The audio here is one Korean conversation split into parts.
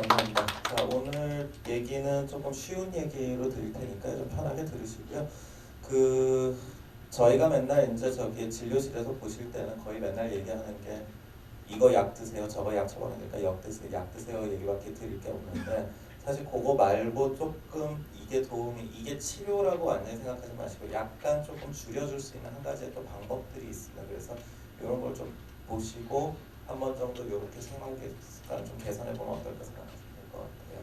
감사합니다. 자, 오늘 얘기는 조금 쉬운 얘기로 드릴 테니까 좀 편하게 들으시고요. 그 저희가 맨날 이제 저기 진료실에서 보실 때는 거의 맨날 얘기하는 게 이거 약 드세요, 저거 약 처방하니까 약 드세요 얘기밖에 드릴 게 없는데 사실 그거 말고 조금 이게 치료라고 완전히 생각하지 마시고 약간 조금 줄여줄 수 있는 한 가지의 또 방법들이 있습니다. 그래서 이런 걸 좀 보시고 한 번 정도 이렇게 생활 습관을 좀 개선해 보면 어떨까 생각하시면 될 것 같아요.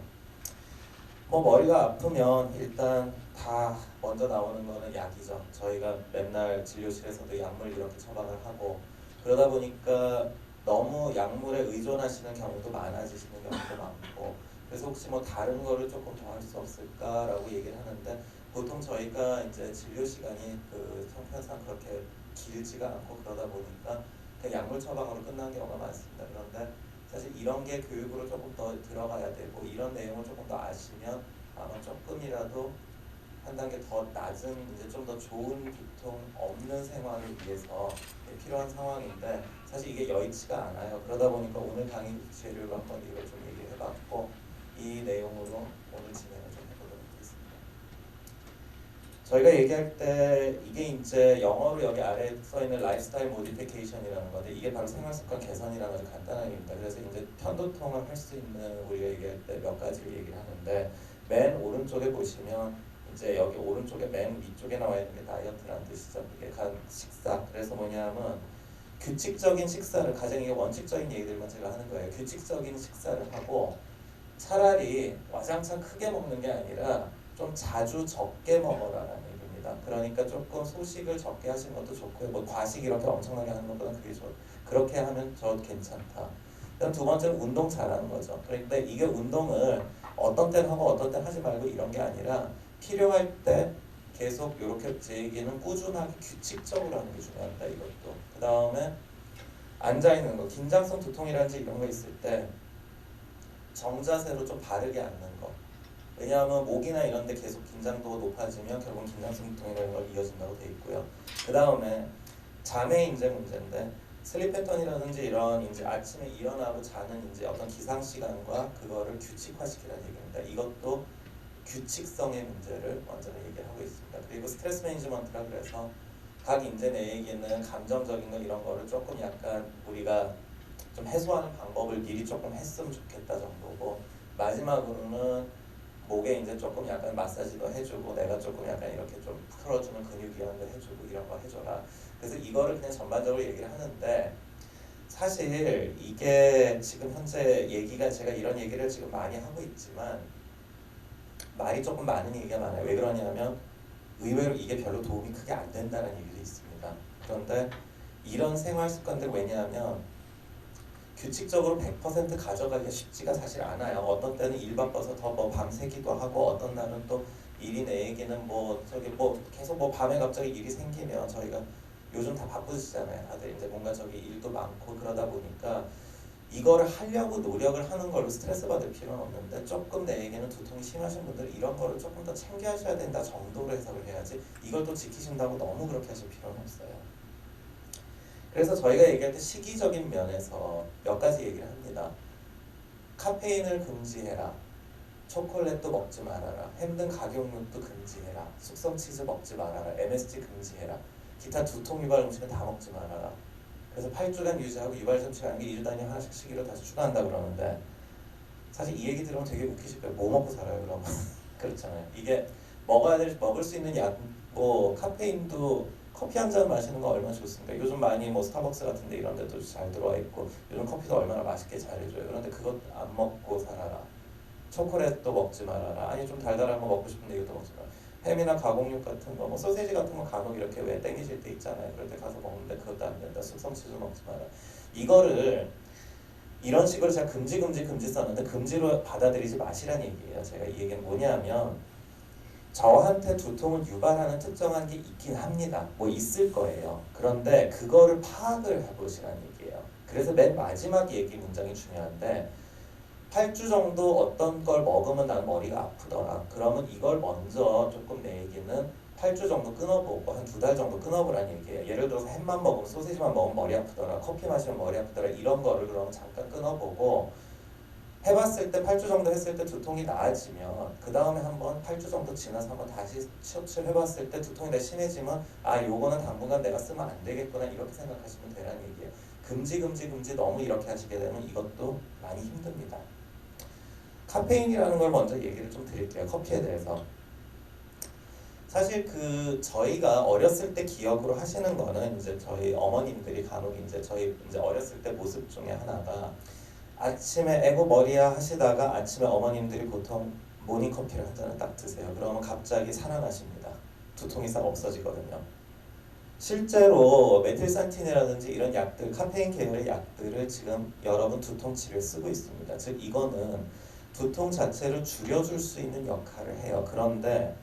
뭐 머리가 아프면 일단 다 먼저 나오는 거는 약이죠. 저희가 맨날 진료실에서도 약물 이렇게 처방을 하고 그러다 보니까 너무 약물에 의존하시는 경우도 많아지시는 경우도 많고 그래서 혹시 뭐 다른 거를 조금 더 할 수 없을까라고 얘기를 하는데 보통 저희가 이제 진료 시간이 그 형편상 그렇게 길지가 않고 그러다 보니까 그냥 약물 처방으로 끝나는 경우가 많습니다. 그런데 사실 이런 게 교육으로 조금 더 들어가야 되고 이런 내용을 조금 더 아시면 아마 조금이라도 한 단계 더 낮은 이제 좀 더 좋은 두통 없는 생활을 위해서 필요한 상황인데 사실 이게 여의치가 않아요. 그러다 보니까 오늘 강의 주제를 한번 이걸 좀 얘기해 봤고 이 내용으로 오늘 진행을 좀 해보도록 하겠습니다. 저희가 얘기할 때 이게 이제 영어로 여기 아래에 써 있는 라이프스타일 모디피케이션이라는 건데 이게 바로 생활습관 개선이라는 아주 간단한 얘기입니다. 그래서 이제 편도통을 할 수 있는 우리가 얘기할 때 몇 가지를 얘기를 하는데 맨 오른쪽에 보시면 이제 여기 오른쪽에 맨 위쪽에 나와 있는 게 다이어트라는 뜻이죠. 이게 간 식사. 그래서 뭐냐면 규칙적인 식사를 가장 이게 원칙적인 얘기들만 제가 하는 거예요. 규칙적인 식사를 하고 차라리 와장창 크게 먹는 게 아니라 좀 자주 적게 먹어라라는 얘기입니다. 그러니까 조금 소식을 적게 하시는 것도 좋고요. 뭐 과식 이렇게 엄청나게 하는 것보다 그게 그렇게 하면 저 괜찮다. 그다음 두 번째는 운동 잘하는 거죠. 그런데 이게 운동을 어떤 때는 하고 어떤 때는 하지 말고 이런 게 아니라 필요할 때 계속 이렇게 제 얘기는 꾸준하게 규칙적으로 하는 게 중요하다 이것도. 그 다음에 앉아 있는 거, 긴장성 두통이라든지 이런 거 있을 때 정자세로 좀 바르게 앉는 거. 왜냐하면 목이나 이런 데 계속 긴장도가 높아지면 결국 긴장성 두통이라는 걸 이어진다고 돼 있고요. 그 다음에 잠의 이제 문제인데 슬립 패턴이라든지 이런 이제 아침에 일어나고 자는 이제 어떤 기상 시간과 그거를 규칙화시키라는 얘기입니다. 이것도 규칙성의 문제를 완전히 얘기하고 있습니다. 그리고 스트레스 매니지먼트라 그래서 각 이제 내 얘기는 감정적인 거 이런 거를 조금 약간 우리가 좀 해소하는 방법을 미리 조금 했으면 좋겠다 정도고 마지막으로는 목에 이제 조금 약간 마사지도 해주고 내가 조금 약간 이렇게 좀 풀어주는 근육 이완도 해주고 이런 거 해줘라. 그래서 이거를 그냥 전반적으로 얘기를 하는데 사실 이게 지금 현재 얘기가 제가 이런 얘기를 지금 많이 하고 있지만 말이 조금 많은 얘기가 많아요. 왜 그러냐면 의외로 이게 별로 도움이 크게 안 된다는 얘기도 있습니다. 그런데 이런 생활 습관들 왜냐하면 규칙적으로 100% 가져가기가 쉽지가 사실 않아요. 어떤 때는 일 바빠서 더 뭐 밤새기도 하고 어떤 날은 또 일이 내 얘기는 뭐 저기 뭐 계속 뭐 밤에 갑자기 일이 생기면 저희가 요즘 다 바쁘시잖아요. 다들 이제 뭔가 저기 일도 많고 그러다 보니까 이거를 하려고 노력을 하는 걸로 스트레스 받을 필요는 없는데 조금 내 얘기는 두통이 심하신 분들은 이런 거를 조금 더 챙겨 하셔야 된다 정도로 해석을 해야지 이걸 또 지키신다고 너무 그렇게 하실 필요는 없어요. 그래서 저희가 얘기할 때 시기적인 면에서 몇 가지 얘기를 합니다. 카페인을 금지해라. 초콜릿도 먹지 말아라. 힘든 가격육도 금지해라. 숙성 치즈 먹지 말아라. MSG 금지해라. 기타 두통 유발 음식은 다 먹지 말아라. 그래서 8주간 유지하고 유발 점치라는 게 2주 단위 하나씩 시기로 다시 추가한다 그러는데 사실 이 얘기 들으면 되게 웃기실 거예요. 뭐 먹고 살아요 그럼? 그렇잖아요. 이게 먹을 수 있는 약, 뭐 카페인도 커피 한 잔 마시는 거 얼마나 좋습니까? 요즘 많이 뭐 스타벅스 같은 데 이런 데도 잘 들어와 있고 요즘 커피도 얼마나 맛있게 잘 해줘요. 그런데 그것 안 먹고 살아라. 초콜릿도 먹지 말아라. 아니 좀 달달한 거 먹고 싶은데 이것도 먹지 마라. 햄이나 가공육 같은 거, 뭐 소세지 같은 거 간혹 이렇게 왜 땡기실 때 있잖아요. 그럴 때 가서 먹는데 그것도 안 된다. 숙성치즈 먹지 마라. 이거를 이런 식으로 제가 금지 썼는데 금지로 받아들이지 마시라는 얘기예요. 제가 이 얘기는 뭐냐면 저한테 두통을 유발하는 특정한 게 있긴 합니다. 뭐 있을 거예요. 그런데 그거를 파악을 해보시라는 얘기예요. 그래서 맨 마지막 얘기 문장이 중요한데 8주 정도 어떤 걸 먹으면 나는 머리가 아프더라. 그러면 이걸 먼저 조금 내 얘기는 8주 정도 끊어보고 한 2달 정도 끊어보라는 얘기예요. 예를 들어서 햄만 먹으면 소시지만 먹으면 머리 아프더라. 커피 마시면 머리 아프더라. 이런 거를 그러면 잠깐 끊어보고 해봤을 때 8주 정도 했을 때 두통이 나아지면 그 다음에 한번 8주 정도 지나서 한번 다시 처치를 해봤을 때 두통이 더 심해지면 아 요거는 당분간 내가 쓰면 안 되겠구나 이렇게 생각하시면 되라는 얘기예요. 금지 너무 이렇게 하시게 되면 이것도 많이 힘듭니다. 카페인이라는 걸 먼저 얘기를 좀 드릴게요. 커피에 대해서. 사실 저희가 어렸을 때 기억으로 하시는 거는 이제 저희 어머님들이 간혹 이제 저희 이제 어렸을 때 모습 중에 하나가 아침에 에고 머리야 하시다가 아침에 어머님들이 보통 모닝커피를 한 잔을 딱 드세요. 그러면 갑자기 살아나십니다. 두통이 싹 없어지거든요. 실제로 메틸산틴이라든지 이런 약들, 카페인 계열의 약들을 지금 여러분 두통 치료에 쓰고 있습니다. 즉 이거는 두통 자체를 줄여줄 수 있는 역할을 해요. 그런데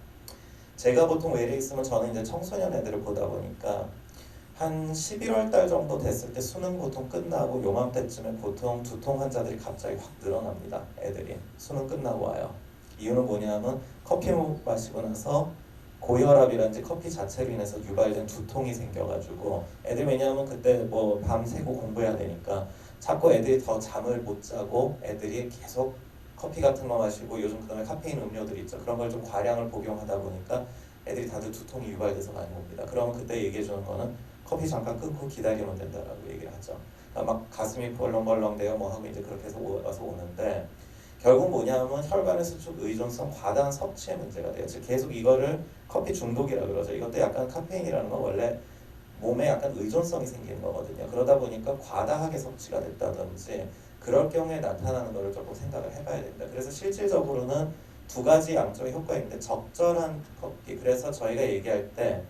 제가 보통 외래 있으면 저는 이제 청소년 애들을 보다 보니까 한 11월 달 정도 됐을 때 수능 보통 끝나고 요맘때쯤에 보통 두통 환자들이 갑자기 확 늘어납니다. 애들이 수능 끝나고 와요. 이유는 뭐냐면 커피 마시고 나서 고혈압이라든지 커피 자체로 인해서 유발된 두통이 생겨가지고 애들 왜냐하면 그때 뭐 밤새고 공부해야 되니까 자꾸 애들이 더 잠을 못 자고 애들이 계속 커피 같은 거 마시고 요즘 그다음에 카페인 음료들 있죠. 그런 걸 좀 과량을 복용하다 보니까 애들이 다들 두통이 유발돼서 많이 옵니다. 그러면 그때 얘기해 주는 거는 커피 잠깐 끊고 기다리면 된다라고 얘기를 하죠. 그러니까 막 가슴이 벌렁벌렁대요 뭐 하고 이제 그렇게 해서 와서 오는데 결국 뭐냐면 혈관의 수축 의존성 과다한 섭취의 문제가 돼요. 즉 계속 이거를 커피 중독이라 그러죠. 이것도 약간 카페인이라는 건 원래 몸에 약간 의존성이 생기는 거거든요. 그러다 보니까 과다하게 섭취가 됐다든지 그럴 경우에 나타나는 것을 조금 생각을 해봐야 됩니다. 그래서 실질적으로는 두 가지 양쪽의 효과가 있는데 적절한 커피, 그래서 저희가 얘기할 때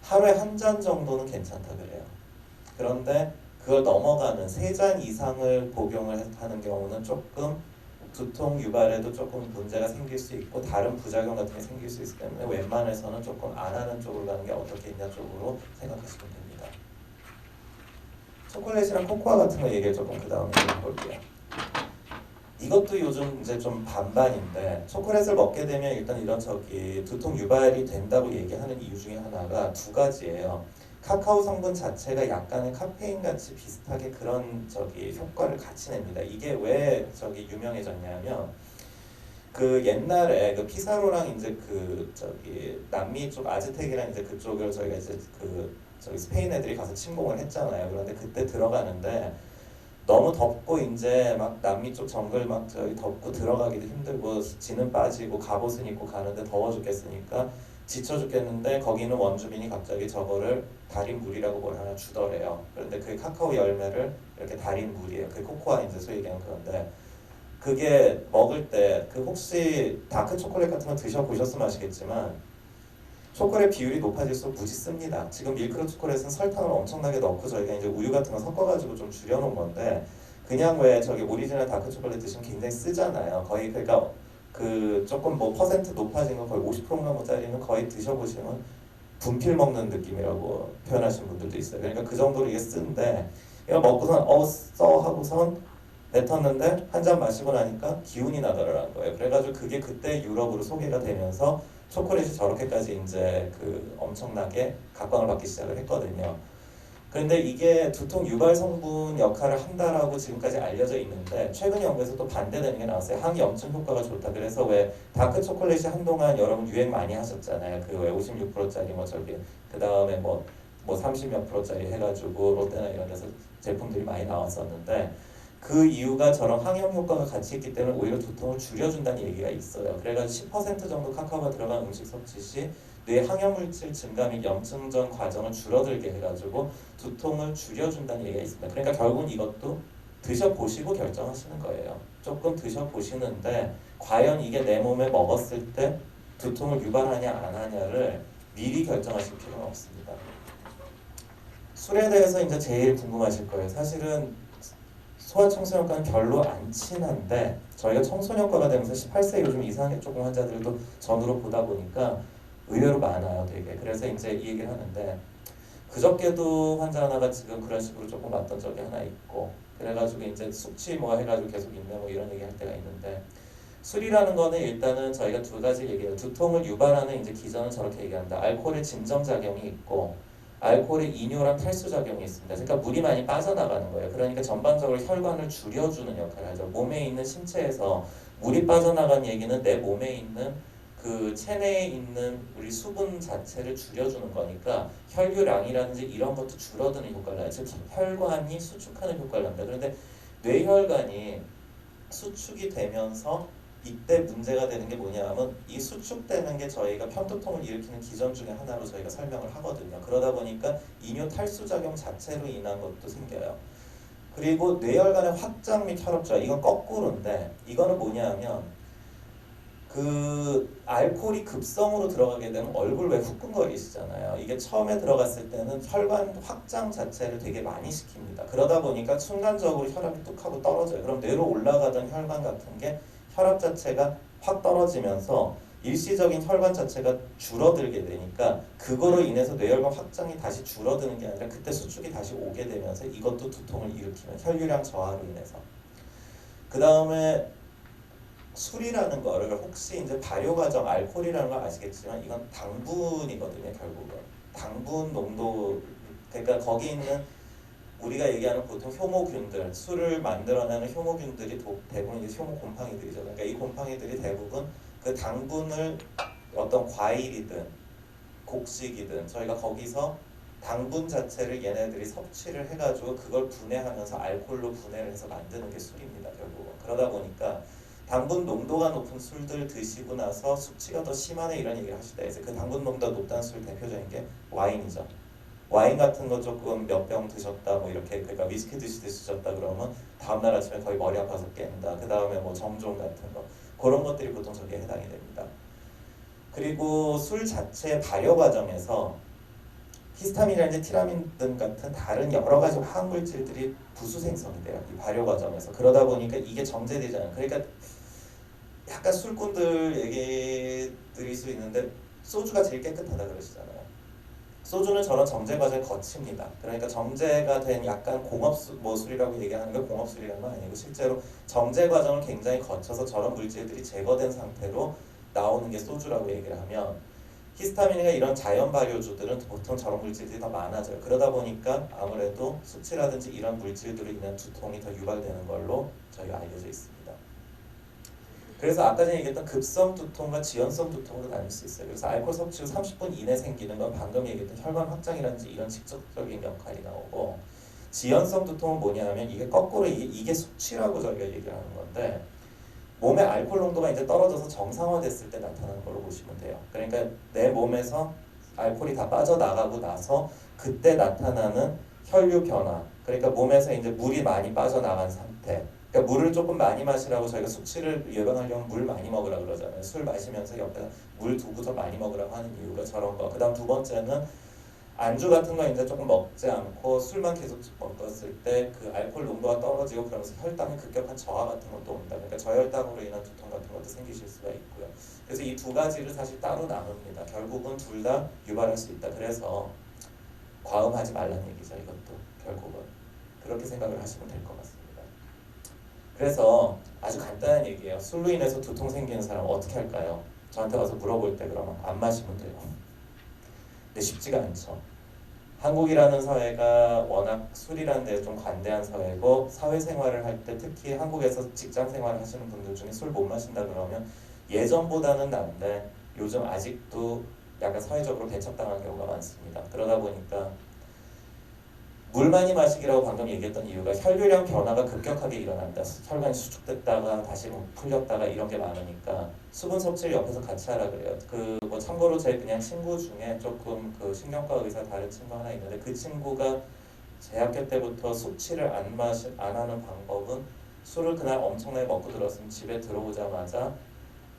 하루에 한 잔 정도는 괜찮다 그래요. 그런데 그걸 넘어가는 3잔 이상을 복용을 하는 경우는 조금 두통 유발에도 조금 문제가 생길 수 있고 다른 부작용 같은 게 생길 수 있기 때문에 웬만해서는 조금 안 하는 쪽으로 가는 게 어떻게 있냐 쪽으로 생각하시면 됩니다. 초콜릿이랑 코코아 같은 거 얘기를 조금 그 다음에 해볼게요. 이것도 요즘 이제 좀 반반인데 초콜릿을 먹게 되면 일단 이런 두통 유발이 된다고 얘기하는 이유 중에 하나가 두 가지예요. 카카오 성분 자체가 약간의 카페인 같이 비슷하게 그런 효과를 같이 냅니다. 이게 왜 유명해졌냐면 그 옛날에 그 피사로랑 이제 남미 쪽 아즈텍이랑 이제 그쪽을 저희가 이제 스페인 애들이 가서 침공을 했잖아요. 그런데 그때 들어가는데 너무 덥고 이제 막 남미 쪽 정글 막 덥고 들어가기도 힘들고 지는 빠지고 갑옷은 입고 가는데 더워 죽겠으니까 지쳐 죽겠는데 거기는 원주민이 갑자기 저거를 달인 물이라고 뭘 하나 주더래요. 그런데 그 카카오 열매를 이렇게 달인 물이에요. 그 코코아 이제 소위 얘기하는 그런데 그게 먹을 때 혹시 다크 초콜릿 같은 거 드셔보셨으면 아시겠지만 초콜릿 비율이 높아질수록 무지 씁니다. 지금 밀크로 초콜릿은 설탕을 엄청나게 넣고 저희가 이제 우유 같은 거 섞어가지고 좀 줄여놓은 건데 그냥 왜 오리지널 다크 초콜릿 드시면 굉장히 쓰잖아요. 거의 그러니까 조금 뭐 퍼센트 높아진 거 거의 50%인가 뭐짜리는 거의 드셔보시면 분필 먹는 느낌이라고 표현하시는 분들도 있어요. 그러니까 그 정도로 이게 쓴데 이거 먹고선 써 하고선 뱉었는데 한 잔 마시고 나니까 기운이 나더라는 거예요. 그래가지고 그게 그때 유럽으로 소개가 되면서 초콜릿이 저렇게까지 이제 엄청나게 각광을 받기 시작을 했거든요. 그런데 이게 두통 유발 성분 역할을 한다라고 지금까지 알려져 있는데 최근 연구에서 또 반대되는 게 나왔어요. 항염증 효과가 좋다. 그래서 왜 다크 초콜릿이 한동안 여러분 유행 많이 하셨잖아요. 왜 56%짜리 그 다음에 뭐 30몇 %짜리 해가지고 롯데나 이런 데서 제품들이 많이 나왔었는데 그 이유가 저런 항염 효과가 같이 있기 때문에 오히려 두통을 줄여준다는 얘기가 있어요. 그래가지고 10% 정도 카카오가 들어간 음식 섭취 시 뇌 항염물질 증가 및 염증 전 과정을 줄어들게 해가지고 두통을 줄여준다는 얘기가 있습니다. 그러니까 결국은 이것도 드셔보시고 결정하시는 거예요. 조금 드셔보시는데 과연 이게 내 몸에 먹었을 때 두통을 유발하냐 안 하냐를 미리 결정하실 필요는 없습니다. 술에 대해서 이제 제일 궁금하실 거예요. 사실은 소아청소년과는 별로 안 친한데 저희가 청소년과가 되면서 18세 요즘 이상의 조금 환자들도 전후로 보다 보니까 의외로 많아요, 되게. 그래서 이제 이 얘기를 하는데 그저께도 환자 하나가 지금 그런 식으로 조금 왔던 적이 하나 있고 그래가지고 이제 숙취 뭐 해가지고 계속 있네 뭐 이런 얘기 할 때가 있는데 술이라는 거는 일단은 저희가 두 가지 얘기해요. 두통을 유발하는 이제 기전은 저렇게 얘기합니다. 알코올의 진정 작용이 있고 알코올에 이뇨랑 탈수 작용이 있습니다. 그러니까 물이 많이 빠져나가는 거예요. 그러니까 전반적으로 혈관을 줄여주는 역할을 하죠. 몸에 있는 신체에서 물이 빠져나간 얘기는 내 몸에 있는 그 체내에 있는 우리 수분 자체를 줄여주는 거니까 혈류량이라든지 이런 것도 줄어드는 효과를 나요. 즉 혈관이 수축하는 효과를 납니다. 그런데 뇌혈관이 수축이 되면서 이때 문제가 되는 게 뭐냐면 이 수축되는 게 저희가 편두통을 일으키는 기전 중에 하나로 저희가 설명을 하거든요. 그러다 보니까 이뇨 탈수 작용 자체로 인한 것도 생겨요. 그리고 뇌혈관의 확장 및 혈압자 이건 거꾸로인데 이거는 뭐냐면 그 알코올이 급성으로 들어가게 되면 얼굴 왜 후끈거리시잖아요. 이게 처음에 들어갔을 때는 혈관 확장 자체를 되게 많이 시킵니다. 그러다 보니까 순간적으로 혈압이 뚝 하고 떨어져요. 그럼 뇌로 올라가던 혈관 같은 게 혈압 자체가 확 떨어지면서 일시적인 혈관 자체가 줄어들게 되니까 그거로 인해서 뇌혈관 확장이 다시 줄어드는 게 아니라 그때 수축이 다시 오게 되면서 이것도 두통을 일으키는 혈류량 저하로 인해서. 그 다음에 술이라는 거를 혹시 이제 발효 과정 알코올이라는 걸 아시겠지만 이건 당분이거든요. 결국은 당분 농도 그러니까 거기 있는 우리가 얘기하는 보통 효모균들 술을 만들어내는 효모균들이 대부분 이제 효모 곰팡이들이죠. 그러니까 이 곰팡이들이 대부분 그 당분을 어떤 과일이든 곡식이든 저희가 거기서 당분 자체를 얘네들이 섭취를 해가지고 그걸 분해하면서 알코올로 분해를 해서 만드는 게 술입니다. 결국은 그러다 보니까 당분 농도가 높은 술들 드시고 나서 숙취가 더 심하네 이런 얘기를 하시다. 그래서 그 당분 농도가 높다는 술 대표적인 게 와인이죠. 와인 같은 거 조금 몇 병 드셨다 뭐 이렇게 그러니까 위스키 드셨다 그러면 다음날 아침에 거의 머리 아파서 깬다. 그 다음에 뭐 정종 같은 거 그런 것들이 보통 저기에 해당이 됩니다. 그리고 술 자체 발효 과정에서 히스타민이라든지 티라민 등 같은 다른 여러 가지 화학 물질들이 부수 생성이 돼요. 이 발효 과정에서. 그러다 보니까 이게 정제되지 않아요. 그러니까 약간 술꾼들 얘기 드릴 수 있는데 소주가 제일 깨끗하다 그러시잖아요. 소주는 저런 정제 과정을 거칩니다. 그러니까 정제가 된 약간 공업술이라고 얘기하는 게 공업술이라는 건 아니고 실제로 정제 과정을 굉장히 거쳐서 저런 물질들이 제거된 상태로 나오는 게 소주라고 얘기를 하면 히스타민이나 이런 자연 발효주들은 보통 저런 물질들이 더 많아져요. 그러다 보니까 아무래도 수치라든지 이런 물질들로 인한 두통이 더 유발되는 걸로 저희가 알려져 있습니다. 그래서 아까 전에 얘기했던 급성 두통과 지연성 두통으로 나눌 수 있어요. 그래서 알코올 섭취 후 30분 이내 생기는 건 방금 얘기했던 혈관 확장이라든지 이런 직접적인 역할이 나오고 지연성 두통은 뭐냐면 이게 거꾸로 이게 숙취라고 저희가 얘기를 하는 건데 몸의 알코올 농도가 이제 떨어져서 정상화됐을 때 나타나는 걸로 보시면 돼요. 그러니까 내 몸에서 알코올이 다 빠져나가고 나서 그때 나타나는 혈류 변화. 그러니까 몸에서 이제 물이 많이 빠져나간 상태. 그러니까 물을 조금 많이 마시라고 저희가 숙취를 예방하려면 물 많이 먹으라 그러잖아요. 술 마시면서 옆에 물 두고 더 많이 먹으라고 하는 이유가 저런 거. 그다음 두 번째는 안주 같은 거 이제 조금 먹지 않고 술만 계속 먹었을 때 그 알코올 농도가 떨어지고 그러면서 혈당의 급격한 저하 같은 것도 온다. 그러니까 저혈당으로 인한 두통 같은 것도 생기실 수가 있고요. 그래서 이 두 가지를 사실 따로 나눕니다. 결국은 둘 다 유발할 수 있다. 그래서 과음하지 말라는 얘기죠. 이것도 결국은 그렇게 생각을 하시면 될 것 같습니다. 그래서 아주 간단한 얘기예요. 술로 인해서 두통 생기는 사람 어떻게 할까요? 저한테 와서 물어볼 때 그러면 안 마시면 돼요. 근데 쉽지가 않죠. 한국이라는 사회가 워낙 술이라는 데 좀 관대한 사회고 사회생활을 할 때 특히 한국에서 직장생활 하시는 분들 중에 술 못 마신다 그러면 예전보다는 나은데 요즘 아직도 약간 사회적으로 배척당하는 경우가 많습니다. 그러다 보니까 물 많이 마시기라고 방금 얘기했던 이유가 혈류량 변화가 급격하게 일어난다. 혈관이 수축됐다가 다시 풀렸다가 이런 게 많으니까 수분 섭취를 옆에서 같이 하라 그래요. 그 뭐 참고로 제 그냥 친구 중에 조금 그 신경과 의사 다른 친구 하나 있는데 그 친구가 대학교 때부터 숙취를 안 하는 방법은 술을 그날 엄청나게 먹고 들었으면 집에 들어오자마자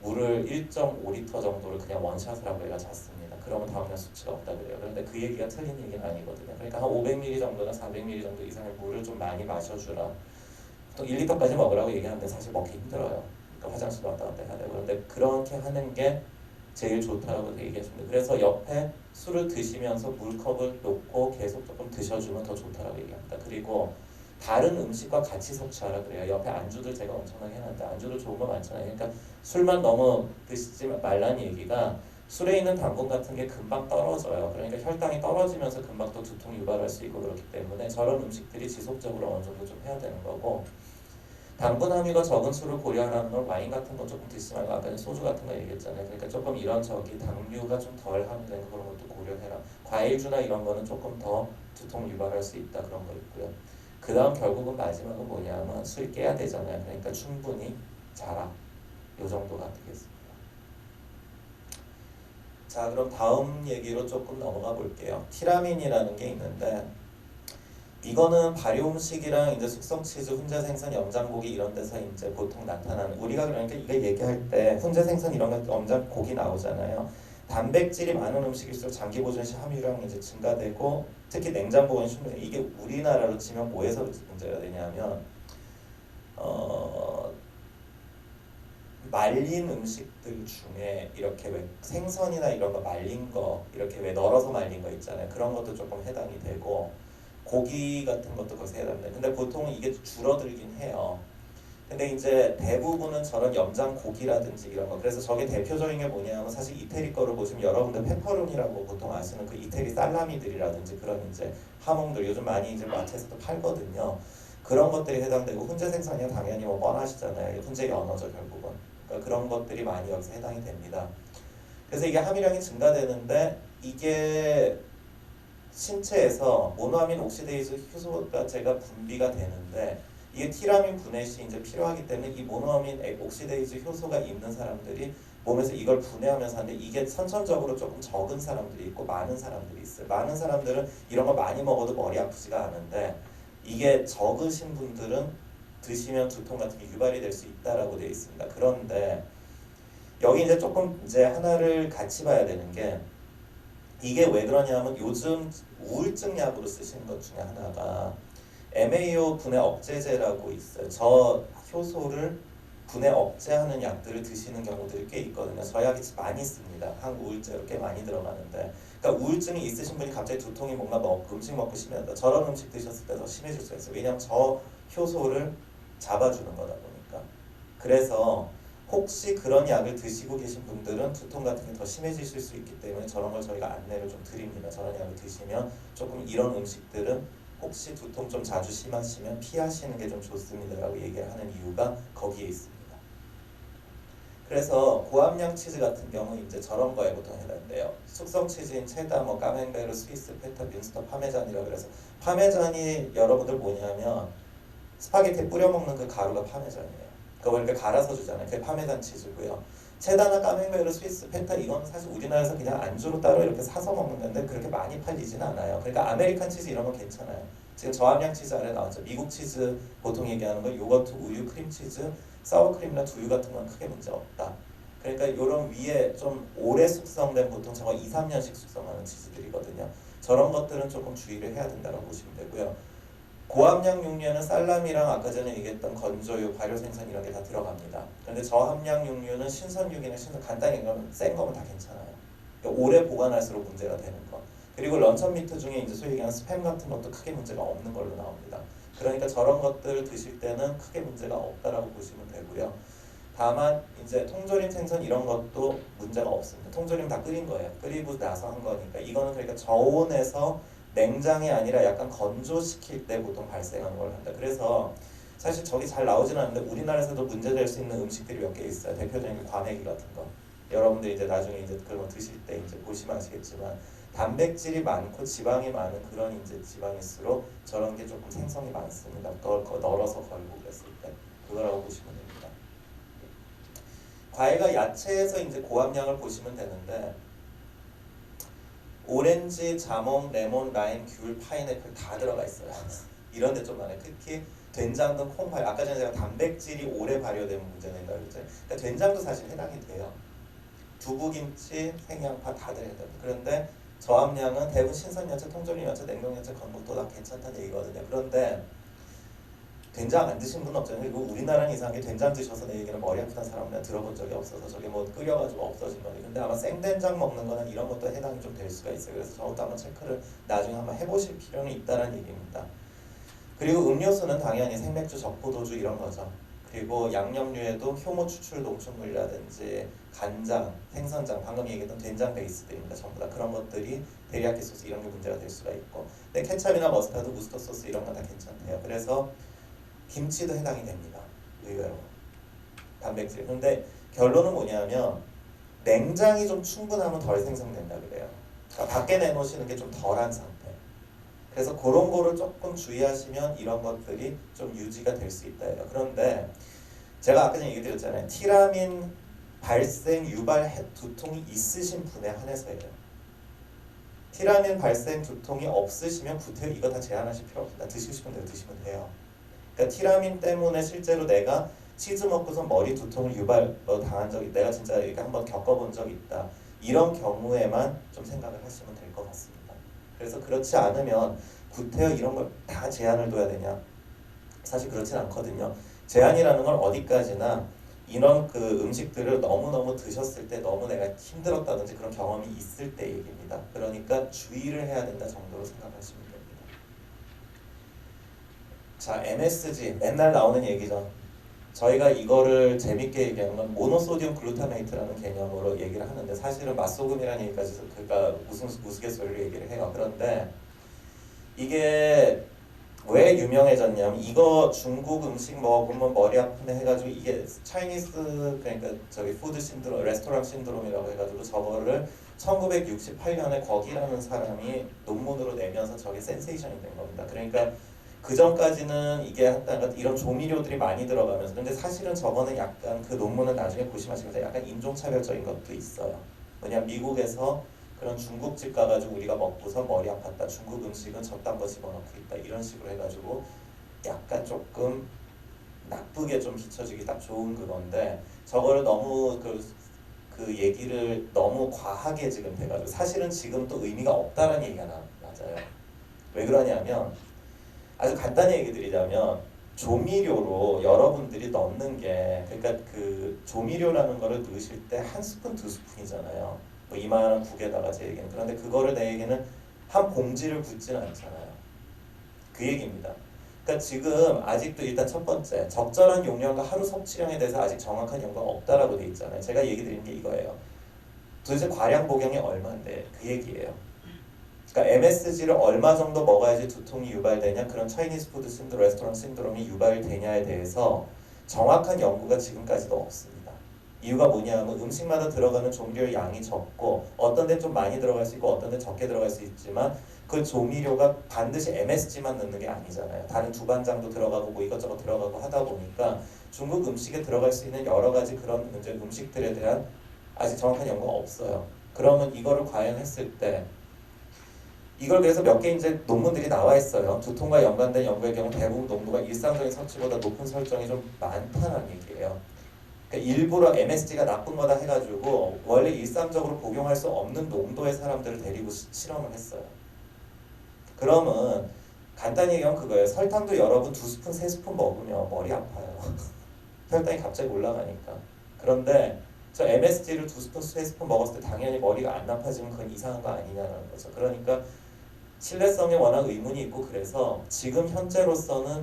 물을 1.5리터 정도를 그냥 원샷을 하고 얘가 잤습니다. 그러면 다음날 수치가 없다 그래요. 그런데 그 얘기가 틀린 얘기는 아니거든요. 그러니까 한 500ml 정도나 400ml 정도 이상의 물을 좀 많이 마셔주라. 보통 1리터까지 먹으라고 얘기하는데 사실 먹기 힘들어요. 그러니까 화장실 왔다 갔다 해야 되고. 그런데 그렇게 하는 게 제일 좋다고 얘기했습니다. 그래서 옆에 술을 드시면서 물컵을 놓고 계속 조금 드셔주면 더 좋다고 얘기합니다. 그리고 다른 음식과 같이 섭취하라 그래요. 옆에 안주들 제가 엄청나게 해놨는데 안주도 좋은 거 많잖아요. 그러니까 술만 너무 드시지 말라는 얘기가 술에 있는 당분 같은 게 금방 떨어져요. 그러니까 혈당이 떨어지면서 금방 또 두통 유발할 수 있고 그렇기 때문에 저런 음식들이 지속적으로 어느 정도 좀 해야 되는 거고, 당분 함유가 적은 술을 고려하라는 건 와인 같은 거 조금 드시지 말고, 아까 전에 소주 같은 거 얘기했잖아요. 그러니까 조금 이런 당류가 좀 덜 함유된 그런 것도 고려해라. 과일주나 이런 거는 조금 더 두통 유발할 수 있다, 그런 거 있고요. 그 다음 결국은 마지막은 뭐냐면 술 깨야 되잖아요. 그러니까 충분히 자라, 요 정도가 되겠습니다. 자, 그럼 다음 얘기로 조금 넘어가 볼게요. 티라민이라는 게 있는데, 이거는 발효 음식이랑 이제 숙성 치즈, 훈제 생선, 염장 고기 이런 데서 이제 보통 나타나는, 우리가 그러니까 이거 얘기할 때 훈제 생선 이런 거 염장 고기 나오잖아요. 단백질이 많은 음식일수록 장기 보존 시 함유량이 이제 증가되고, 특히 냉장 보관이 충분해. 이게 우리나라로 치면 뭐에서 문제가 되냐면 말린 음식들 중에 이렇게 왜 생선이나 이런 거 말린 거 이렇게 왜 널어서 말린 거 있잖아요. 그런 것도 조금 해당이 되고, 고기 같은 것도 거기서 해당돼. 근데 보통 이게 줄어들긴 해요. 근데 이제 대부분은 저런 염장 고기라든지 이런 거, 그래서 저게 대표적인 게 뭐냐면 사실 이태리 거를 보시면 여러분들 페퍼론이라고 보통 아시는 그 이태리 살라미들이라든지 그런 이제 하몽들 요즘 많이 이제 마트에서도 팔거든요. 그런 것들이 해당되고, 훈제 생선이야 당연히 뭐 뻔하시잖아요. 훈제 연어죠 결국은. 그러니까 그런 것들이 많이 여기서 해당이 됩니다. 그래서 이게 함유량이 증가되는데, 이게 신체에서 모노아민 옥시데이즈 효소가 제가 분비가 되는데, 이게 티라민 분해 시 이제 필요하기 때문에 이 모노아민 옥시데이즈 효소가 있는 사람들이 몸에서 이걸 분해하면서 하는데, 이게 선천적으로 조금 적은 사람들이 있고 많은 사람들이 있어요. 많은 사람들은 이런 거 많이 먹어도 머리 아프지가 않은데, 이게 적으신 분들은 드시면 두통 같은 게 유발이 될 수 있다라고 되어 있습니다. 그런데 여기 이제 조금 이제 하나를 같이 봐야 되는 게, 이게 왜 그러냐면 요즘 우울증 약으로 쓰시는 것 중에 하나가 MAO 분해 억제제라고 있어요. 저 효소를 분해 억제하는 약들을 드시는 경우들이 꽤 있거든요. 저 약이 많이 씁니다. 항우울제로 꽤 많이 들어가는데, 그러니까 우울증이 있으신 분이 갑자기 두통이 뭔가 음식 먹고 심해졌다, 저런 음식 드셨을 때 더 심해질 수 있어요. 왜냐하면 저 효소를 잡아주는 거다 보니까. 그래서 혹시 그런 약을 드시고 계신 분들은 두통 같은 게 더 심해지실 수 있기 때문에 저런 걸 저희가 안내를 좀 드립니다. 저런 약을 드시면 조금 이런 음식들은 혹시 두통 좀 자주 심하시면 피하시는 게 좀 좋습니다라고 얘기를 하는 이유가 거기에 있습니다. 그래서 고함량 치즈 같은 경우 이제 저런 거에 보통 해당돼요. 숙성 치즈인 체다, 뭐 까멘베르, 스위스, 페타, 뮌스터, 파메잔이라고 그래서, 파메잔이 여러분들 뭐냐면 스파게티 뿌려 먹는 그 가루가 파메잔이에요. 그거 이렇게 갈아서 주잖아요. 그게 파메산 치즈고요. 체다나 까메베르, 스위스, 페타 이건 사실 우리나라에서 그냥 안주로 따로 이렇게 사서 먹는 건데 그렇게 많이 팔리지는 않아요. 그러니까 아메리칸 치즈 이런 건 괜찮아요. 지금 저함량 치즈 아래 나왔죠. 미국 치즈 보통 얘기하는 거 요거트, 우유, 크림치즈, 사워크림이나 두유 같은 건 크게 문제 없다. 그러니까 이런 위에 좀 오래 숙성된, 보통 저거 2, 3년씩 숙성하는 치즈들이거든요. 저런 것들은 조금 주의를 해야 된다고 보시면 되고요. 고함량 육류에는 살라미랑 아까 전에 얘기했던 건조유, 발효 생선 이런 게 다 들어갑니다. 그런데 저함량 육류는 신선육이나 간단히 얘기하면 센 거면 다 괜찮아요. 그러니까 오래 보관할수록 문제가 되는 거. 그리고 런천 미트 중에 이제 소위 얘기하는 스팸 같은 것도 크게 문제가 없는 걸로 나옵니다. 그러니까 저런 것들 드실 때는 크게 문제가 없다라고 보시면 되고요. 다만 이제 통조림 생선 이런 것도 문제가 없습니다. 통조림 다 끓인 거예요. 끓이고 나서 한 거니까. 이거는 그러니까 저온에서 냉장이 아니라 약간 건조시킬 때 보통 발생하는 걸 한다. 그래서 사실 저기 잘 나오지는 않는데 우리나라에서도 문제될 수 있는 음식들이 몇 개 있어요. 대표적인 게 과메기 같은 거. 여러분들 이제 나중에 이제 그런 거 드실 때 이제 보시면 아시겠지만, 단백질이 많고 지방이 많은 그런 이제 지방일수록 저런 게 조금 생성이 많습니다. 널어서 걸고 그랬을 때 그거라고 보시면 됩니다. 과일과 야채에서 이제 고함량을 보시면 되는데, 오렌지, 자몽, 레몬, 라임, 귤, 파인애플 다 들어가 있어요. 이런 데 좀 많아요. 특히 된장 등 콩파일, 아까 전에 제가 단백질이 오래 발효되면 문제된다 그랬죠. 그러니까 된장도 사실 해당이 돼요. 두부김치, 생양파 다들 해당돼요. 그런데 저함량은 대부분 신선야채, 통조림 야채, 냉동야채, 건국도 다 괜찮다는 얘기거든요. 그런데 된장 안 드신 분은 없잖아요. 그리고 우리나라는 이상하게 된장 드셔서 내 얘기는 머리 아프다는 사람은 내가 들어본 적이 없어서 저게 뭐 끓여가지고 없어진 거니. 근데 아마 생된장 먹는 거는 이런 것도 해당이 좀 될 수가 있어요. 그래서 저것도 한번 체크를 나중에 한번 해보실 필요는 있다는 얘기입니다. 그리고 음료수는 당연히 생맥주, 적포도주 이런 거죠. 그리고 양념류에도 효모 추출 농축물이라든지 간장, 생선장, 방금 얘기했던 된장 베이스들입니다. 전부 다 그런 것들이 데리야끼 소스 이런 게 문제가 될 수가 있고, 근데 케찹이나 머스타드, 우스터 소스 이런 건 다 괜찮대요. 그래서 김치도 해당이 됩니다. 의외로 단백질. 근데 결론은 뭐냐면 냉장이 좀 충분하면 덜 생성된다 그래요. 그러니까 밖에 내놓으시는 게 좀 덜한 상태. 그래서 그런 거를 조금 주의하시면 이런 것들이 좀 유지가 될 수 있다 해요. 그런데 제가 아까 전에 얘기 드렸잖아요. 티라민 발생 유발 두통이 있으신 분에 한해서예요. 티라민 발생 두통이 없으시면 구태여 이거 다 제한하실 필요 없습니다. 드시고 싶은 대로 드시면 돼요. 그러니까 티라민 때문에 실제로 내가 치즈 먹고서 머리 두통을 유발 당한 적이, 내가 진짜 이렇게 한번 겪어본 적이 있다. 이런 경우에만 좀 생각을 하시면 될 것 같습니다. 그래서 그렇지 않으면 구태여 이런 걸 다 제한을 둬야 되냐? 사실 그렇진 않거든요. 제한이라는 건 어디까지나 이런 그 음식들을 너무너무 드셨을 때 너무 내가 힘들었다든지 그런 경험이 있을 때 얘기입니다. 그러니까 주의를 해야 된다 정도로 생각하시면 됩니다. 자, MSG 맨날 나오는 얘기죠. 저희가 이거를 재밌게 얘기하는 건 모노소디움 글루타메이트라는 개념으로 얘기를 하는데 사실은 맛소금이라는 얘기까지 그러니까 우스갯소리로 얘기를 해요. 그런데 이게 왜 유명해졌냐면 이거 중국 음식 먹으면 머리 아프네 해가지고 이게 차이니스 그러니까 저기 푸드 신드롬, 레스토랑 신드롬이라고 해가지고 저거를 1968년에 거기라는 사람이 논문으로 내면서 저게 센세이션이 된 겁니다. 그러니까 그 전까지는 이게 하다가 이런 조미료들이 많이 들어가면서, 근데 사실은 저거는 약간 그 논문은 나중에 보시면 아시겠지만 약간 인종차별적인 것도 있어요. 뭐냐면 미국에서 그런 중국집 가가지고 우리가 먹고서 머리 아팠다, 중국 음식은 저딴 거 집어넣고 있다 이런 식으로 해가지고 약간 조금 나쁘게 좀 비춰지기 딱 좋은 그건데 저거를 너무 그 얘기를 너무 과하게 지금 돼가지고 사실은 지금 또 의미가 없다라는 얘기가 맞아요. 왜 그러냐면 아주 간단히 얘기 드리자면 조미료로 여러분들이 넣는 게, 그러니까 그 조미료라는 거를 넣으실 때 한 스푼 두 스푼이잖아요. 뭐 이만한 국에다가 제 얘기는. 그런데 그거를 내 얘기는 한 봉지를 붓지는 않잖아요. 그 얘기입니다. 그러니까 지금 아직도 일단 첫 번째 적절한 용량과 하루 섭취량에 대해서 아직 정확한 연구가 없다라고 돼 있잖아요. 제가 얘기 드리는 게 이거예요. 도대체 과량 복용이 얼마인데 그 얘기예요. 그러니까 MSG를 얼마 정도 먹어야지 두통이 유발되냐, 그런 차이니즈 푸드 신드롬, 레스토랑 신드롬이 유발되냐에 대해서 정확한 연구가 지금까지도 없습니다. 이유가 뭐냐면 음식마다 들어가는 조미료의 양이 적고 어떤 데는 좀 많이 들어갈 수 있고 어떤 데는 적게 들어갈 수 있지만 그 조미료가 반드시 MSG만 넣는 게 아니잖아요. 다른 두반장도 들어가고 뭐 이것저것 들어가고 하다 보니까 중국 음식에 들어갈 수 있는 여러 가지 그런 문제 음식들에 대한 아직 정확한 연구가 없어요. 그러면 이거를 과연 했을 때 이걸 그래서 몇 개 이제 논문들이 나와 있어요. 두통과 연관된 연구의 경우 대부분 농도가 일상적인 섭취보다 높은 설정이 좀 많다는 얘기예요. 그러니까 일부러 MSG가 나쁜 거다 해가지고 원래 일상적으로 복용할 수 없는 농도의 사람들을 데리고 실험을 했어요. 그러면 간단히 얘기하면 그거예요. 설탕도 여러분 2스푼, 3스푼 먹으면 머리 아파요. 혈당이 갑자기 올라가니까. 그런데 저 MSG를 2스푼, 3스푼 먹었을 때 당연히 머리가 안 아파지면 그건 이상한 거 아니냐는 거죠. 그러니까 신뢰성에 워낙 의문이 있고 그래서 지금 현재로서는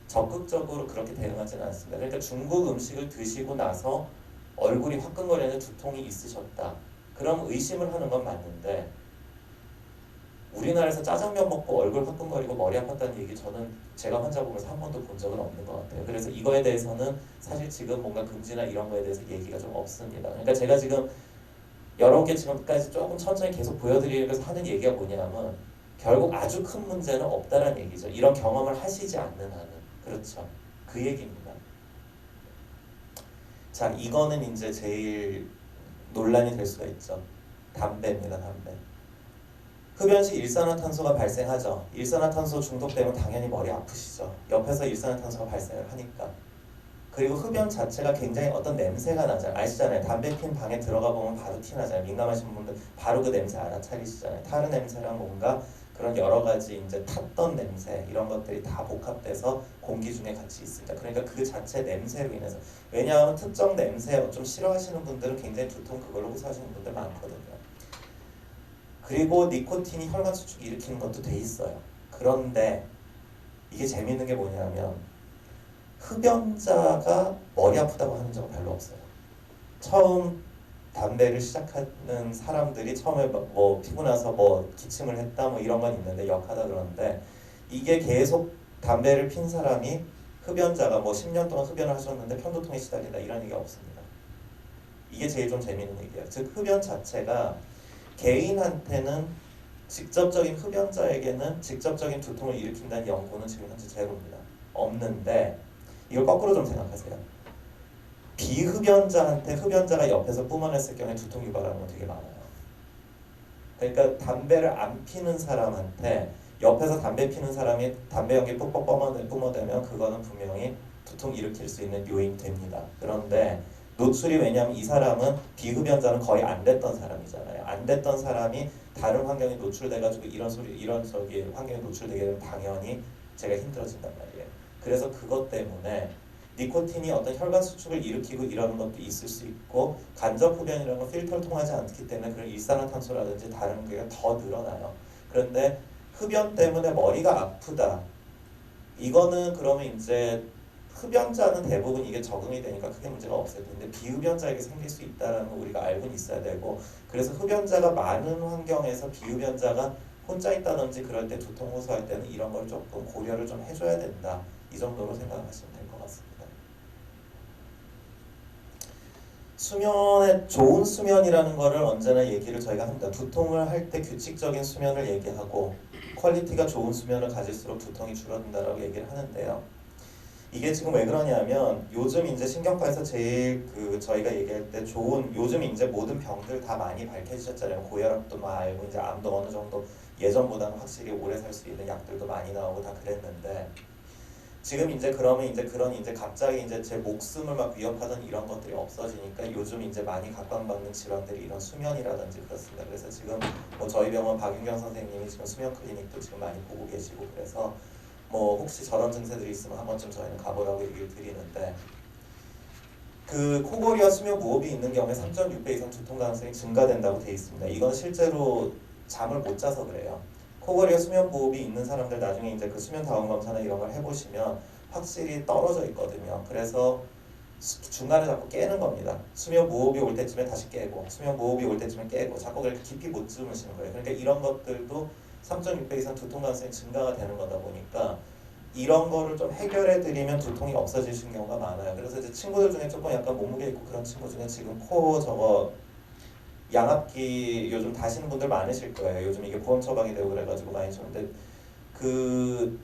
적극적으로 그렇게 대응하지는 않습니다. 그러니까 중국 음식을 드시고 나서 얼굴이 화끈거리는 두통이 있으셨다. 그럼 의심을 하는 건 맞는데 우리나라에서 짜장면 먹고 얼굴 화끈거리고 머리 아팠다는 얘기 저는 제가 환자 보면서 한 번도 본 적은 없는 것 같아요. 그래서 이거에 대해서는 사실 지금 뭔가 금지나 이런 거에 대해서 얘기가 좀 없습니다. 그러니까 제가 지금 여러 개 지금까지 조금 천천히 계속 보여드리면서 하는 얘기가 뭐냐면 결국 아주 큰 문제는 없다는 얘기죠. 이런 경험을 하시지 않는 한은. 그렇죠. 그 얘기입니다. 자, 이거는 이제 제일 논란이 될 수가 있죠. 담배입니다. 담배. 흡연 시 일산화탄소가 발생하죠. 일산화탄소 중독되면 당연히 머리 아프시죠. 옆에서 일산화탄소가 발생을 하니까. 그리고 흡연 자체가 굉장히 어떤 냄새가 나잖아요. 아시잖아요. 담배 핀 방에 들어가 보면 바로 티 나잖아요. 민감하신 분들 바로 그 냄새 알아차리시잖아요. 타르 냄새랑 뭔가 그런 여러 가지 이제 탔던 냄새 이런 것들이 다 복합돼서 공기 중에 같이 있습니다. 그러니까 그 자체 냄새로 인해서, 왜냐하면 특정 냄새 좀 싫어하시는 분들은 굉장히 두통 그걸로 호소하시는 분들 많거든요. 그리고 니코틴이 혈관 수축 일으키는 것도 돼 있어요. 그런데 이게 재밌는 게 뭐냐면 흡연자가 머리 아프다고 하는 적은 별로 없어요. 처음 담배를 시작하는 사람들이 처음에 뭐 피고 나서 뭐 기침을 했다 뭐 이런 건 있는데 역하다 그러는데 이게 계속 담배를 핀 사람이 흡연자가 뭐 10년 동안 흡연을 하셨는데 편도통에 시달린다 이런 얘기가 없습니다. 이게 제일 좀 재미있는 얘기예요. 즉 흡연 자체가 개인한테는 직접적인 흡연자에게는 직접적인 두통을 일으킨다는 연구는 지금 현재 제로입니다. 없는데 이걸 거꾸로 좀 생각하세요. 비흡연자한테 흡연자가 옆에서 뿜어냈을 경우에 두통 유발하는 건 되게 많아요. 그러니까 담배를 안 피는 사람한테 옆에서 담배 피는 사람이 담배 연기 뿜뻑 뿜어대면 그거는 분명히 두통 일으킬 수 있는 요인 됩니다. 그런데 노출이 왜냐하면 이 사람은 비흡연자는 거의 안 됐던 사람이잖아요. 안 됐던 사람이 다른 환경에 노출돼가지고 이런 환경에 노출되게 되면 당연히 제가 힘들어진단 말이에요. 그래서 그것 때문에 니코틴이 어떤 혈관 수축을 일으키고 이러는 것도 있을 수 있고 간접 흡연이라는 건 필터를 통하지 않기 때문에 그런 일산화탄소라든지 다른 게 더 늘어나요. 그런데 흡연 때문에 머리가 아프다. 이거는 그러면 이제 흡연자는 대부분 이게 적응이 되니까 크게 문제가 없을 텐데 비흡연자에게 생길 수 있다는 거 우리가 알고는 있어야 되고 그래서 흡연자가 많은 환경에서 비흡연자가 혼자 있다든지 그럴 때 두통 호소할 때는 이런 걸 조금 고려를 좀 해줘야 된다. 이 정도로 생각하시면 될 것 같습니다. 수면의 좋은 수면이라는 거를 언제나 얘기를 저희가 합니다. 두통을 할 때 규칙적인 수면을 얘기하고 퀄리티가 좋은 수면을 가질수록 두통이 줄어든다라고 얘기를 하는데요. 이게 지금 왜 그러냐면 요즘 이제 신경과에서 제일 저희가 얘기할 때 좋은 요즘 이제 모든 병들 다 많이 밝혀지셨잖아요. 고혈압도 말고 이제 암도 어느 정도 예전보다는 확실히 오래 살 수 있는 약들도 많이 나오고 다 그랬는데 지금 이제 그러면 이제 그런 이제 갑자기 이제 제 목숨을 막 위협하던 이런 것들이 없어지니까 요즘 이제 많이 각광받는 질환들이 이런 수면이라든지 그렇습니다. 그래서 지금 뭐 저희 병원 박윤경 선생님이 지금 수면 클리닉도 지금 많이 보고 계시고 그래서 뭐 혹시 저런 증세들이 있으면 한 번쯤 저희는 가보라고 얘기를 드리는데 그 코골이와 수면 무호흡이 있는 경우에 3.6배 이상 두통 가능성이 증가된다고 돼 있습니다. 이건 실제로 잠을 못 자서 그래요. 코골이와 수면 무호흡이 있는 사람들 나중에 이제 그 수면 다운 검사나 이런 걸 해보시면 확실히 떨어져 있거든요. 그래서 중간에 자꾸 깨는 겁니다. 수면 무호흡이 올 때쯤에 다시 깨고 수면 무호흡이 올 때쯤에 깨고 자꾸 그렇게 깊이 못 주무시는 거예요. 그러니까 이런 것들도 3.6배 이상 두통 가능성이 증가가 되는 거다 보니까 이런 거를 좀 해결해 드리면 두통이 없어지시는 경우가 많아요. 그래서 이제 친구들 중에 조금 약간 몸무게 있고 그런 친구 중에 지금 코 저거 양압기 요즘 다시는 분들 많으실 거예요. 요즘 이게 보험 처방이 되고 그래가지고 많이 주는데 그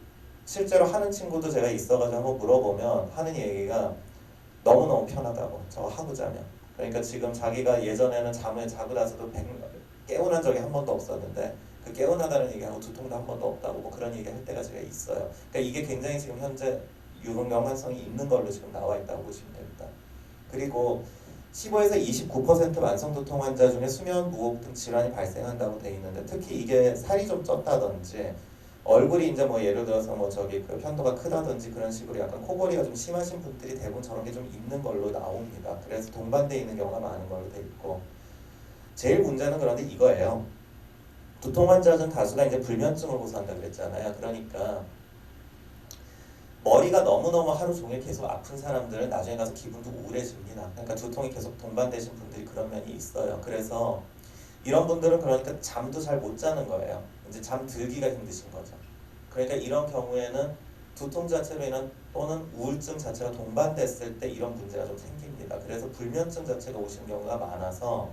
실제로 하는 친구도 제가 있어가지고 한번 물어보면 하는 얘기가 너무너무 편하다고 저거 하고 자면. 그러니까 지금 자기가 예전에는 잠을 자고 나서도 깨어난 적이 한 번도 없었는데 그 깨어나다는 얘기하고 두통도 한 번도 없다고 뭐 그런 얘기 할 때가 제가 있어요. 그러니까 이게 굉장히 지금 현재 연관성이 있는 걸로 지금 나와 있다고 보시면 됩니다. 그리고 15에서 29% 만성두통 환자 중에 수면 무호흡 등 질환이 발생한다고 돼 있는데 특히 이게 살이 좀 쪘다든지 얼굴이 이제 뭐 예를 들어서 뭐 저기 그 편도가 크다든지 그런 식으로 약간 코골이가 좀 심하신 분들이 대부분 저런 게 좀 있는 걸로 나옵니다. 그래서 동반돼 있는 경우가 많은 걸로 돼 있고 제일 문제는 그런데 이거예요. 두통 환자 중 다수가 이제 불면증을 호소한다 그랬잖아요. 그러니까 머리가 너무너무 하루 종일 계속 아픈 사람들은 나중에 가서 기분도 우울해집니다. 그러니까 두통이 계속 동반되신 분들이 그런 면이 있어요. 그래서 이런 분들은 그러니까 잠도 잘 못 자는 거예요. 이제 잠 들기가 힘드신 거죠. 그러니까 이런 경우에는 두통 자체로 인한 또는 우울증 자체가 동반됐을 때 이런 문제가 좀 생깁니다. 그래서 불면증 자체가 오신 경우가 많아서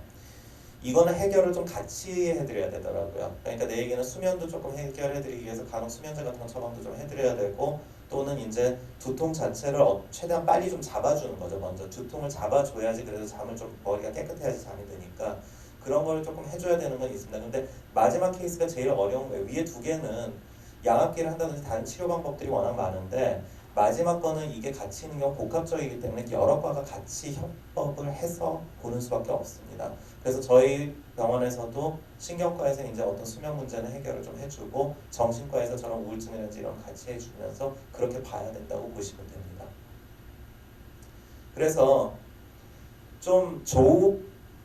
이거는 해결을 좀 같이 해드려야 되더라고요. 그러니까 내 얘기는 수면도 조금 해결해드리기 위해서 간혹 수면제 같은 거 처방도 좀 해드려야 되고 또는 이제 두통 자체를 최대한 빨리 좀 잡아주는 거죠. 먼저 두통을 잡아줘야지 그래서 잠을 좀 머리가 깨끗해야지 잠이 드니까 그런 걸 조금 해줘야 되는 건 있습니다. 근데 마지막 케이스가 제일 어려운 거예요. 위에 두 개는 양압기를 한다든지 다른 치료 방법들이 워낙 많은데 마지막 거는 이게 같이 있는 경우 복합적이기 때문에 여러 과가 같이 협업을 해서 보는 수밖에 없습니다. 그래서 저희 병원에서도 신경과에서 이제 어떤 수면 문제는 해결을 좀 해주고 정신과에서 저런 우울증이라든지 이런 거 같이 해주면서 그렇게 봐야 된다고 보시면 됩니다. 그래서 좀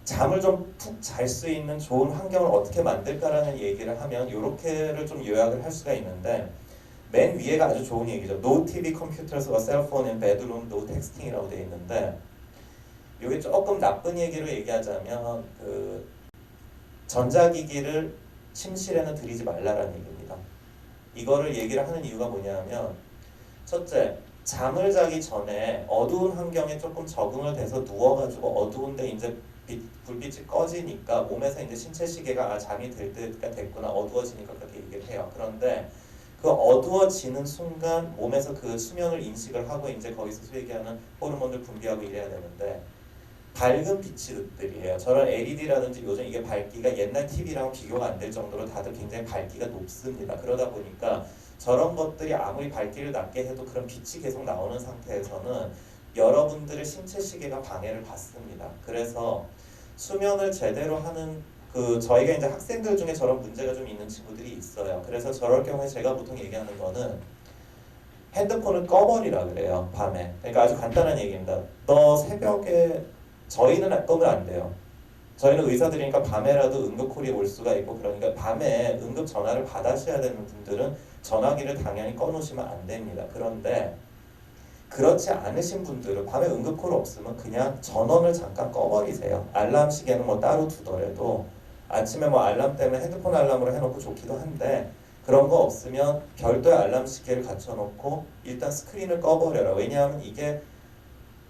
잠을 좀 푹 잘 수 있는 좋은 환경을 어떻게 만들까라는 얘기를 하면 이렇게를 좀 요약을 할 수가 있는데 맨 위에가 아주 좋은 얘기죠. No TV, computers or cell phone in bedroom, no texting이라고 되어 있는데 이게 조금 나쁜 얘기로 얘기하자면 그 전자기기를 침실에는 들이지 말라라는 얘기입니다. 이거를 얘기를 하는 이유가 뭐냐면 첫째, 잠을 자기 전에 어두운 환경에 조금 적응을 돼서 누워가지고 어두운데 이제 불빛이 꺼지니까 몸에서 이제 신체 시계가 잠이 들 때가 됐구나, 어두워지니까 그렇게 얘기를 해요. 그런데 그 어두워지는 순간 몸에서 그 수면을 인식을 하고 이제 거기서 얘기하는 호르몬을 분비하고 이래야 되는데 밝은 빛들이에요. 저런 LED라든지 요즘 이게 밝기가 옛날 TV랑 비교가 안 될 정도로 다들 굉장히 밝기가 높습니다. 그러다 보니까 저런 것들이 아무리 밝기를 낮게 해도 그런 빛이 계속 나오는 상태에서는 여러분들의 신체 시계가 방해를 받습니다. 그래서 수면을 제대로 하는 저희가 이제 학생들 중에 저런 문제가 좀 있는 친구들이 있어요. 그래서 저럴 경우에 제가 보통 얘기하는 거는 핸드폰을 꺼버리라 그래요. 밤에. 그러니까 아주 간단한 얘기입니다. 너 새벽에 저희는 끄면 안 돼요. 저희는 의사들이니까 밤에라도 응급콜이 올 수가 있고 그러니까 밤에 응급 전화를 받으셔야 되는 분들은 전화기를 당연히 꺼놓으시면 안 됩니다. 그런데 그렇지 않으신 분들은 밤에 응급콜 없으면 그냥 전원을 잠깐 꺼버리세요. 알람 시계는 뭐 따로 두더라도 아침에 뭐 알람 때문에 핸드폰 알람으로 해놓고 좋기도 한데 그런 거 없으면 별도의 알람 시계를 갖춰놓고 일단 스크린을 꺼버려라. 왜냐하면 이게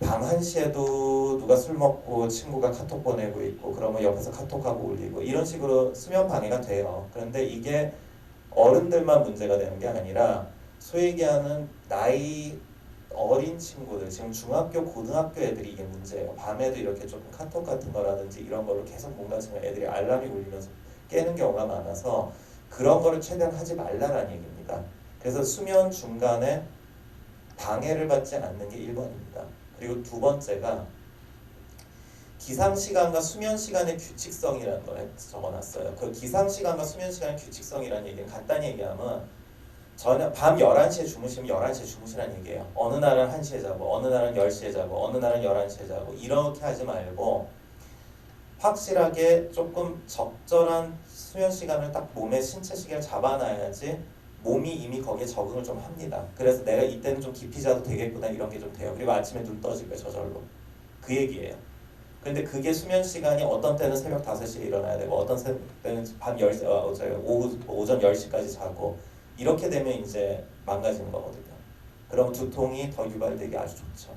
밤 1시에도 누가 술 먹고 친구가 카톡 보내고 있고 그러면 옆에서 카톡하고 울리고 이런 식으로 수면 방해가 돼요. 그런데 이게 어른들만 문제가 되는 게 아니라 소위 얘기하는 나이 어린 친구들, 지금 중학교, 고등학교 애들이 이게 문제예요. 밤에도 이렇게 조금 카톡 같은 거라든지 이런 걸로 계속 뭔가 지금 애들이 알람이 울리면서 깨는 경우가 많아서 그런 거를 최대한 하지 말라라는 얘기입니다. 그래서 수면 중간에 방해를 받지 않는 게 1번입니다. 그리고 두 번째가 기상시간과 수면시간의 규칙성이라는 걸 적어놨어요. 그 기상시간과 수면시간의 규칙성이라는 얘기는 간단히 얘기하면 저는 밤 11시에 주무시면 11시에 주무시라는 얘기예요. 어느 날은 1시에 자고 어느 날은 10시에 자고 어느 날은 11시에 자고 이렇게 하지 말고 확실하게 조금 적절한 수면시간을 딱 몸의 신체 시계를 잡아놔야지 몸이 이미 거기에 적응을 좀 합니다. 그래서 내가 이때는 좀 깊이 자도 되겠구나 이런 게 좀 돼요. 그리고 아침에 눈 떠질 거예요. 저절로. 그 얘기예요. 근데 그게 수면 시간이 어떤 때는 새벽 5시에 일어나야 되고 어떤 때는 밤 10시, 오전 10시까지 자고 이렇게 되면 이제 망가지는 거거든요. 그럼 두통이 더 유발되기 아주 좋죠.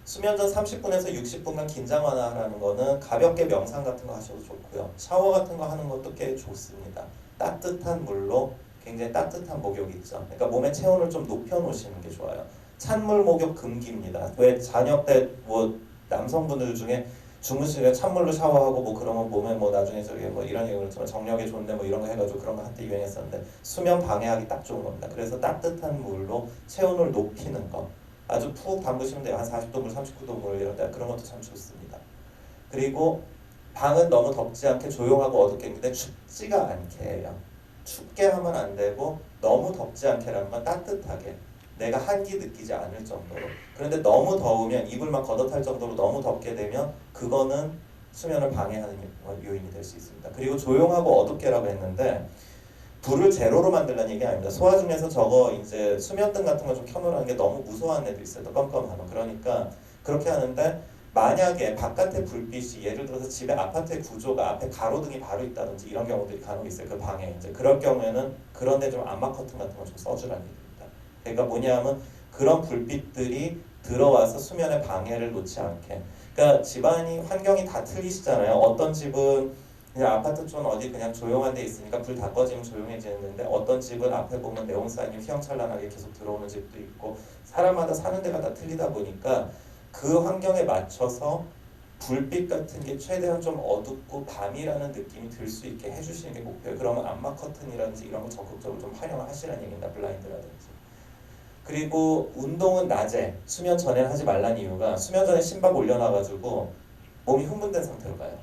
수면 전 30분에서 60분간 긴장 완화하라는 거는 가볍게 명상 같은 거 하셔도 좋고요. 샤워 같은 거 하는 것도 꽤 좋습니다. 따뜻한 물로 굉장히 따뜻한 목욕 있죠. 그러니까 몸의 체온을 좀 높여 놓으시는 게 좋아요. 찬물 목욕 금기입니다. 왜 저녁 때 뭐 남성분들 중에 주무시면 찬물로 샤워하고 뭐 그러면 몸에 뭐 나중에 저기 뭐 이런 얘기를 정력에 좋은데 뭐 이런 거 해가지고 그런 거 한때 유행했었는데 수면 방해하기 딱 좋은 겁니다. 그래서 따뜻한 물로 체온을 높이는 거 아주 푹 담그시면 돼요. 한 40도 물, 39도 물 이런 데 그런 것도 참 좋습니다. 그리고 방은 너무 덥지 않게 조용하고 어둡게 했는데 춥지가 않게 해요. 춥게 하면 안 되고 너무 덥지 않게라는 건 따뜻하게 내가 한기 느끼지 않을 정도로. 그런데 너무 더우면 이불만 걷어탈 정도로 너무 덥게 되면 그거는 수면을 방해하는 요인이 될 수 있습니다. 그리고 조용하고 어둡게라고 했는데 불을 제로로 만들라는 얘기 아닙니다. 소화 중에서 저거 이제 수면등 같은 거 좀 켜놓으라는 게 너무 무서워하는 애도 있어요. 또 껌껌하면. 그러니까 그렇게 하는데 만약에 바깥에 불빛이 예를 들어서 집에 아파트의 구조가 앞에 가로등이 바로 있다든지 이런 경우들이 간혹 있어요. 그 방에 이제 그럴 경우에는 그런데 좀 암막 커튼 같은 거 좀 써주라는 얘기입니다. 그러니까 뭐냐면 그런 불빛들이 들어와서 수면에 방해를 놓지 않게. 그러니까 집안이 환경이 다 틀리시잖아요. 어떤 집은 그냥 아파트 쪽은 어디 그냥 조용한 데 있으니까 불 다 꺼지면 조용해지는데 어떤 집은 앞에 보면 네온사인이 휘황찬란하게 계속 들어오는 집도 있고 사람마다 사는 데가 다 틀리다 보니까 그 환경에 맞춰서 불빛 같은 게 최대한 좀 어둡고 밤이라는 느낌이 들 수 있게 해주시는 게 목표예요. 그러면 암막 커튼이라든지 이런 거 적극적으로 좀 활용을 하시라는 얘기입니다. 블라인드라든지. 그리고 운동은 낮에 수면 전에는 하지 말라는 이유가 수면 전에 심박 올려놔가지고 몸이 흥분된 상태로 가요.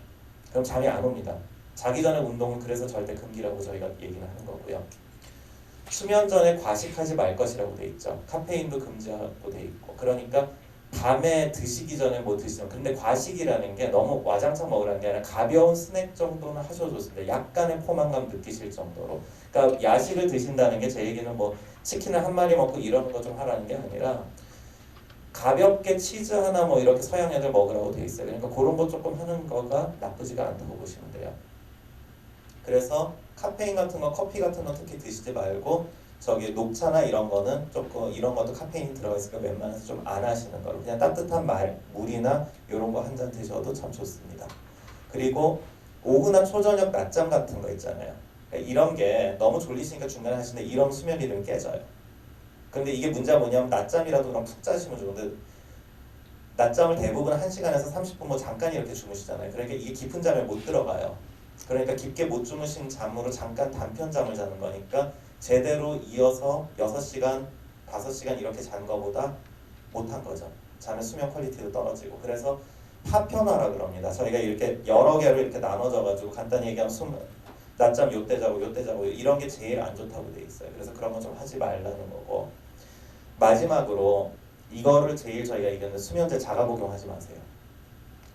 그럼 잠이 안 옵니다. 자기 전에 운동은 그래서 절대 금기라고 저희가 얘기는 하는 거고요. 수면 전에 과식하지 말 것이라고 돼 있죠. 카페인도 금지하고 돼 있고. 그러니까 밤에 드시기 전에 뭐 드시면, 근데 과식이라는 게 너무 와장창 먹으라는 게 아니라 가벼운 스낵 정도는 하셔도 좋습니다. 약간의 포만감 느끼실 정도로. 그러니까 야식을 드신다는 게 제 얘기는 뭐 치킨을 한 마리 먹고 이러는 거 좀 하라는 게 아니라 가볍게 치즈 하나 뭐 이렇게 서양 애들 먹으라고 돼 있어요. 그러니까 그런 거 조금 하는 거가 나쁘지가 않다고 보시면 돼요. 그래서 카페인 같은 거, 커피 같은 거 특히 드시지 말고 저기 녹차나 이런 거는 조금, 이런 것도 카페인이 들어가 있으니까 웬만해서 좀 안 하시는 거로, 그냥 따뜻한 물이나 이런 거 한 잔 드셔도 참 좋습니다. 그리고 오후나 초저녁 낮잠 같은 거 있잖아요. 그러니까 이런 게 너무 졸리시니까 중간에 하시는데 이런 수면 리듬이 깨져요. 근데 이게 문제가 뭐냐면 낮잠이라도 그럼 푹 자시면 좋은데 낮잠을 대부분 1시간에서 30분 뭐 잠깐 이렇게 주무시잖아요. 그러니까 이게 깊은 잠에 못 들어가요. 그러니까 깊게 못 주무신 잠으로 잠깐 단편 잠을 자는 거니까 제대로 이어서 6시간, 5시간 이렇게 잔 거보다 못한 거죠. 잠의 수면 퀄리티도 떨어지고. 그래서 파편화라 그럽니다. 저희가 이렇게 여러 개로 이렇게 나눠져 가지고 간단히 얘기하면 낮잠 요때 자고 요때 자고 이런 게 제일 안 좋다고 돼 있어요. 그래서 그런 건 좀 하지 말라는 거고. 마지막으로 이거를 제일 저희가 얘기하는 수면제 자가 복용하지 마세요.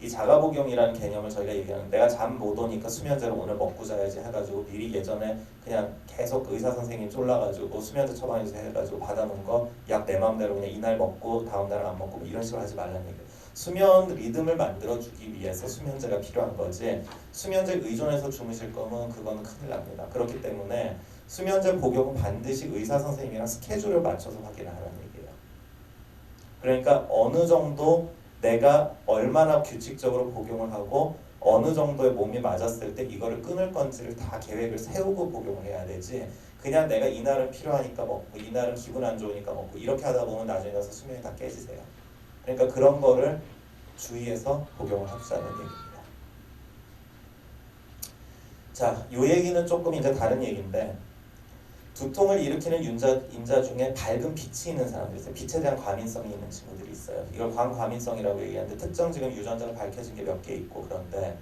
이 자가 복용이라는 개념을 저희가 얘기하는, 내가 잠 못 오니까 수면제를 오늘 먹고 자야지 해가지고 미리 예전에 그냥 계속 의사 선생님 쫄라가지고 수면제 처방해주세요 해가지고 받아놓은 거 약 내 마음대로 그냥 이날 먹고 다음 날은 안 먹고 이런 식으로 하지 말라는 얘기예요. 수면 리듬을 만들어주기 위해서 수면제가 필요한 거지, 수면제 의존해서 주무실 거면 그거는 큰일 납니다. 그렇기 때문에 수면제 복용은 반드시 의사 선생님이랑 스케줄을 맞춰서 확인하라는 얘기예요. 그러니까 어느 정도 내가 얼마나 규칙적으로 복용을 하고 어느 정도의 몸이 맞았을 때 이거를 끊을 건지를 다 계획을 세우고 복용을 해야 되지, 그냥 내가 이날은 필요하니까 먹고 이날은 기분 안 좋으니까 먹고 이렇게 하다 보면 나중에 가서 수면이 다 깨지세요. 그러니까 그런 거를 주의해서 복용을 하자는 얘기입니다. 자, 이 얘기는 조금 이제 다른 얘기인데, 두통을 일으키는 인자 중에 밝은 빛이 있는 사람들이 있어요. 빛에 대한 과민성이 있는 친구들이 있어요. 이걸 광과민성이라고 얘기하는데 특정 지금 유전자가 밝혀진 게 몇 개 있고, 그런데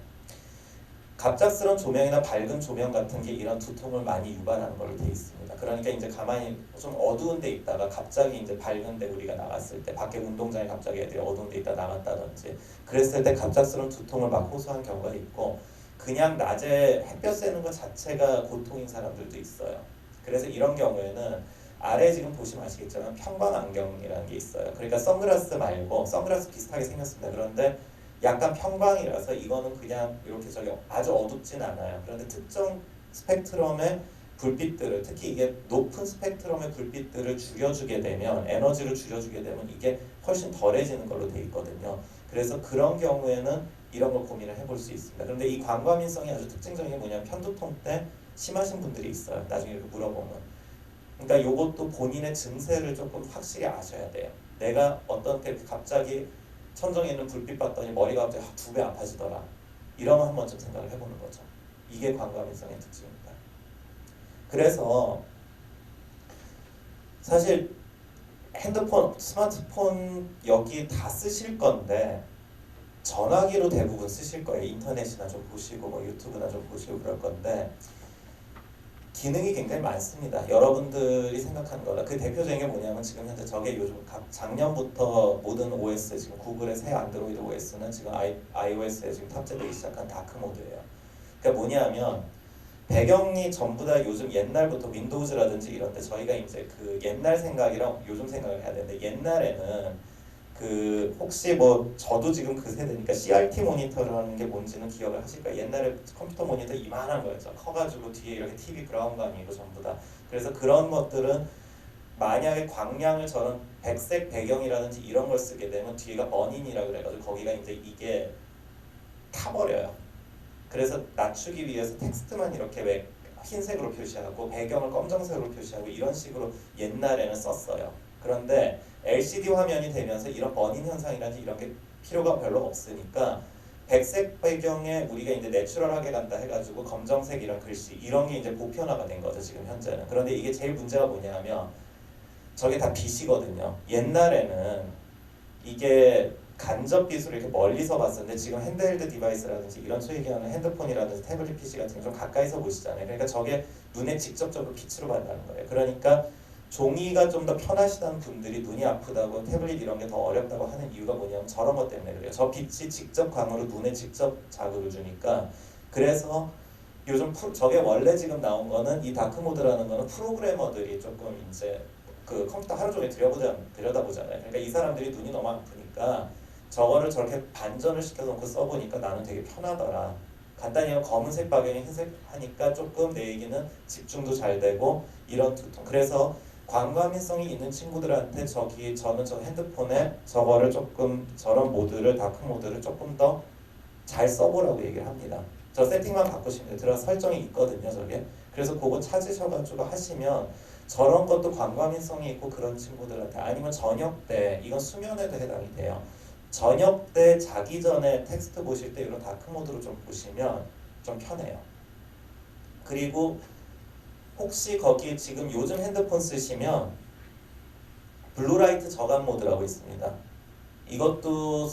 갑작스러운 조명이나 밝은 조명 같은 게 이런 두통을 많이 유발하는 걸로 돼 있습니다. 그러니까 이제 가만히 좀 어두운 데 있다가 갑자기 이제 밝은 데 우리가 나갔을 때, 밖에 운동장에 갑자기 애들이 어두운 데 있다 나갔다든지 그랬을 때 갑작스러운 두통을 막 호소한 경우가 있고, 그냥 낮에 햇볕 쐬는 것 자체가 고통인 사람들도 있어요. 그래서 이런 경우에는 아래 지금 보시면 아시겠지만 평광 안경이라는 게 있어요. 그러니까 선글라스 말고, 선글라스 비슷하게 생겼습니다. 그런데 약간 평광이라서 이거는 그냥 이렇게 저기 아주 어둡진 않아요. 그런데 특정 스펙트럼의 불빛들을, 특히 이게 높은 스펙트럼의 불빛들을 줄여주게 되면, 에너지를 줄여주게 되면 이게 훨씬 덜해지는 걸로 돼 있거든요. 그래서 그런 경우에는 이런 걸 고민을 해볼 수 있습니다. 그런데 이 광과민성이 아주 특징적인 게 뭐냐면 편두통 때 심하신 분들이 있어요. 나중에 이렇게 물어보면. 그러니까 이것도 본인의 증세를 조금 확실히 아셔야 돼요. 내가 어떻게 갑자기 천정에 있는 불빛 봤더니 머리가 갑자기 2배 아파지더라. 이러면 한 번쯤 생각을 해보는 거죠. 이게 광과민성의 특징입니다. 그래서 사실 핸드폰, 스마트폰 여기 다 쓰실 건데 전화기로 대부분 쓰실 거예요. 인터넷이나 좀 보시고 뭐 유튜브나 좀 보시고 그럴 건데 기능이 굉장히 많습니다. 여러분들이 생각하는 거다. 그 대표적인 게 뭐냐면 지금 현재 저게 요즘 작년부터 모든 OS, 지금 구글의 새 안드로이드 OS는 지금 iOS에 지금 탑재되기 시작한 다크 모드예요. 그러니까 뭐냐면 배경이 전부 다 요즘 옛날부터 윈도우즈라든지 이런데 저희가 이제 그 옛날 생각이랑 요즘 생각을 해야 되는데, 옛날에는 그 혹시 뭐 저도 지금 그 세대니까 CRT 모니터라는 게 뭔지는 기억을 하실 거예요. 옛날에 컴퓨터 모니터 이만한 거였죠. 커가지고 뒤에 이렇게 TV 브라운관이고 전부 다. 그래서 그런 것들은 만약에 광량을 저런 백색 배경이라든지 이런 걸 쓰게 되면 뒤에가 버닌이라 그래가지고 거기가 이제 이게 타버려요. 그래서 낮추기 위해서 텍스트만 이렇게 왜 흰색으로 표시하고 배경을 검정색으로 표시하고 이런 식으로 옛날에는 썼어요. 그런데 LCD 화면이 되면서 이런 버닝 현상이라든지 이런 게 필요가 별로 없으니까 백색 배경에 우리가 이제 내추럴하게 간다 해가지고 검정색 이런 글씨 이런 게 이제 보편화가 된 거죠 지금 현재는. 그런데 이게 제일 문제가 뭐냐면 저게 다 빛이거든요. 옛날에는 이게 간접빛으로 이렇게 멀리서 봤었는데 지금 핸드헬드 디바이스라든지 이런 소위 얘기하는 핸드폰이라든지 태블릿 PC 같은 게 좀 가까이서 보시잖아요. 그러니까 저게 눈에 직접적으로 빛으로 받는다는 거예요. 그러니까 종이가 좀 더 편하시다는 분들이 눈이 아프다고 태블릿 이런 게 더 어렵다고 하는 이유가 뭐냐면 저런 것 때문에 그래요. 저 빛이 직접 광으로 눈에 직접 자극을 주니까. 그래서 요즘 저게 원래 지금 나온 거는 이 다크 모드라는 거는 프로그래머들이 조금 이제 그 컴퓨터 하루 종일 들여다보잖아요. 그러니까 이 사람들이 눈이 너무 아프니까 저거를 저렇게 반전을 시켜놓고 써보니까 나는 되게 편하더라. 간단히 하면 검은색 배경에 흰색 하니까 조금 내 얘기는 집중도 잘 되고 이런 두통. 그래서 광감인성이 있는 친구들한테 저는 저 핸드폰에 저거를 조금 저런 모드를 다크 모드를 조금 더 잘 써보라고 얘기를 합니다. 저 세팅만 바꾸시면 돼요. 들어가 설정이 있거든요, 저게. 그래서 그거 찾으셔가지고 하시면 저런 것도 광감인성이 있고 그런 친구들한테 아니면 저녁 때 이건 수면에도 해당이 돼요. 저녁 때 자기 전에 텍스트 보실 때 이런 다크 모드로 좀 보시면 좀 편해요. 그리고 혹시 거기 지금 요즘 핸드폰 쓰시면 블루라이트 저감 모드라고 있습니다. 이것도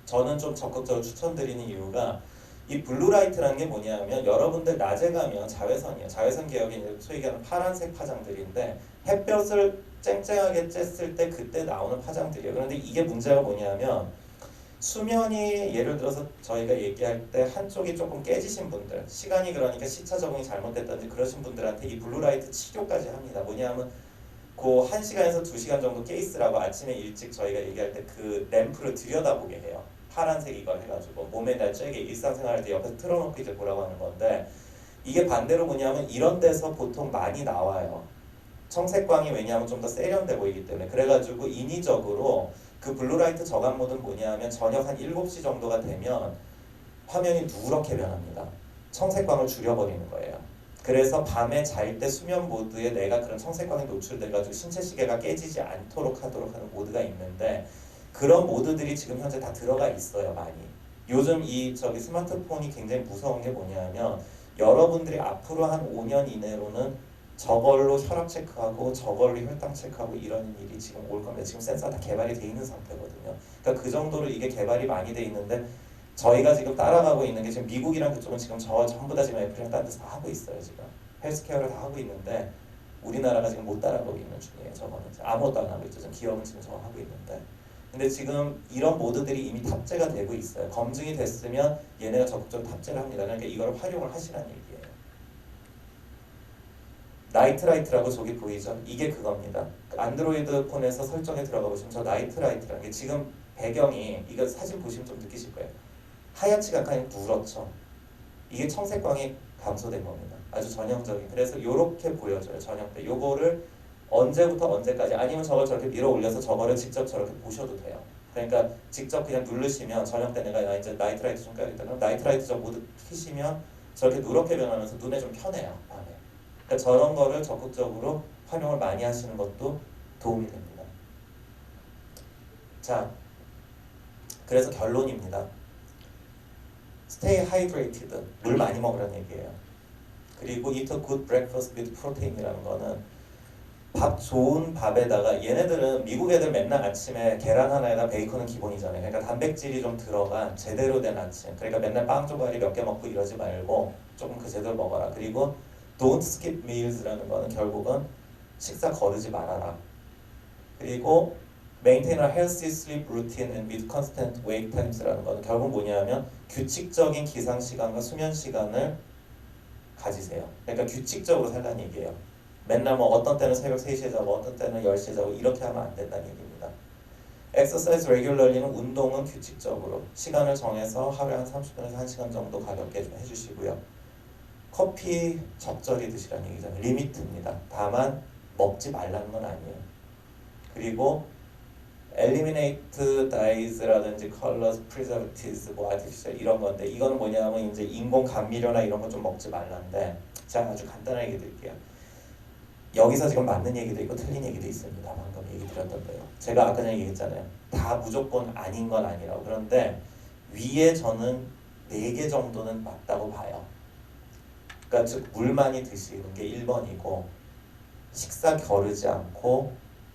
저는 좀 적극적으로 추천드리는 이유가 이 블루라이트라는 게 뭐냐면 여러분들 낮에 가면 자외선이에요. 자외선 계열이 소위 얘기하는 파란색 파장들인데 햇볕을 쨍쨍하게 쬐을 때 그때 나오는 파장들이에요. 그런데 이게 문제가 뭐냐면 수면이 예를 들어서 저희가 얘기할 때 한쪽이 조금 깨지신 분들 시간이 그러니까 시차 적응이 잘못됐다든지 그러신 분들한테 이 블루라이트 치료까지 합니다. 뭐냐면 그 1시간에서 2시간 정도 깨 있으라고 아침에 일찍 저희가 얘기할 때 그 램프를 들여다보게 해요. 파란색 이걸 해가지고 몸에다 쬐게 일상생활할 때 옆에서 틀어놓고 이제 보라고 하는 건데 이게 반대로 뭐냐면 이런 데서 보통 많이 나와요. 청색광이 왜냐하면 좀 더 세련돼 보이기 때문에. 그래가지고 인위적으로 그 블루라이트 저감 모드는 뭐냐면 저녁 한 7시 정도가 되면 화면이 누렇게 변합니다. 청색광을 줄여버리는 거예요. 그래서 밤에 잘 때 수면 모드에 내가 그런 청색광에 노출돼가지고 신체 시계가 깨지지 않도록 하도록 하는 모드가 있는데 그런 모드들이 지금 현재 다 들어가 있어요. 많이. 요즘 이 스마트폰이 굉장히 무서운 게 뭐냐면 여러분들이 앞으로 한 5년 이내로는 저걸로 혈압 체크하고 저걸로 혈당 체크하고 이런 일이 지금 올 겁니다. 지금 센서가 다 개발이 돼 있는 상태거든요. 그러니까 그 정도로 이게 개발이 많이 돼 있는데 저희가 지금 따라가고 있는 게 지금 미국이랑 그쪽은 지금 전부 다 지금 애플이랑 다른 데서 다 하고 있어요. 지금 헬스케어를 다 하고 있는데 우리나라가 지금 못 따라가고 있는 중이에요. 저거는 아무것도 안 하고 있죠. 지금 기업은 지금 저거 하고 있는데 근데 지금 이런 모드들이 이미 탑재가 되고 있어요. 검증이 됐으면 얘네가 적극적으로 탑재를 합니다. 그러니까 이걸 활용을 하시라는 얘기예요. 나이트라이트라고 저기 보이죠? 이게 그겁니다. 안드로이드 폰에서 설정에 들어가 보시면 저 나이트라이트라는 게 지금 배경이 이거 사진 보시면 좀 느끼실 거예요. 하얗지가 약간 누렇죠. 이게 청색광이 감소된 겁니다. 아주 전형적인. 그래서 이렇게 보여져요. 저녁 때. 요거를 언제부터 언제까지 아니면 저걸 저렇게 밀어 올려서 저거를 직접 저렇게 보셔도 돼요. 그러니까 직접 그냥 누르시면 저녁 때 내가 이제 나이트라이트 좀 껴야겠다. 그럼 나이트라이트 저 모드 키시면 저렇게 누렇게 변하면서 눈에 좀 편해요. 밤에. 그러니까 저런 거를 적극적으로 활용을 많이 하시는 것도 도움이 됩니다. 자, 그래서 결론입니다. Stay hydrated. 물 많이 먹으라는 얘기예요. 그리고 eat a good breakfast with protein이라는 거는 좋은 밥에다가 얘네들은 미국 애들 맨날 아침에 계란 하나에다 베이컨은 기본이잖아요. 그러니까 단백질이 좀 들어간 제대로 된 아침. 그러니까 맨날 빵 조각이 몇 개 먹고 이러지 말고 조금 그 제대로 먹어라. 그리고 don't skip meals라는 거는 결국은 식사 거르지 말아라. 그리고 maintain a healthy sleep routine and with constant wake times라는 거는 결국 뭐냐면 규칙적인 기상 시간과 수면 시간을 가지세요. 그러니까 규칙적으로 살라는 얘기예요. 맨날 뭐 어떤 때는 새벽 3시에 자고 어떤 때는 10시에 자고 이렇게 하면 안 된다는 얘기입니다. exercise regularly는 운동은 규칙적으로 시간을 정해서 하루에 한 30분에서 1시간 정도 가볍게 좀 해주시고요. 커피 적절히 드시라는 얘기잖아요. 리미트입니다. 다만 먹지 말라는 건 아니에요. 그리고 eliminate dyes라든지 colors, preservatives, 뭐 artificial 이런 건데 이거는 뭐냐면 이제 인공 감미료나 이런 거 좀 먹지 말라는데 제가 아주 간단하게 얘기 드릴게요. 여기서 지금 맞는 얘기도 있고 틀린 얘기도 있습니다. 방금 얘기 드렸던 거예요. 제가 아까 전에 얘기했잖아요. 다 무조건 아닌 건 아니라고. 그런데 위에 저는 4개 정도는 맞다고 봐요. 그러니까 즉 물 많이 드시는 게 1번이고 식사 거르지 않고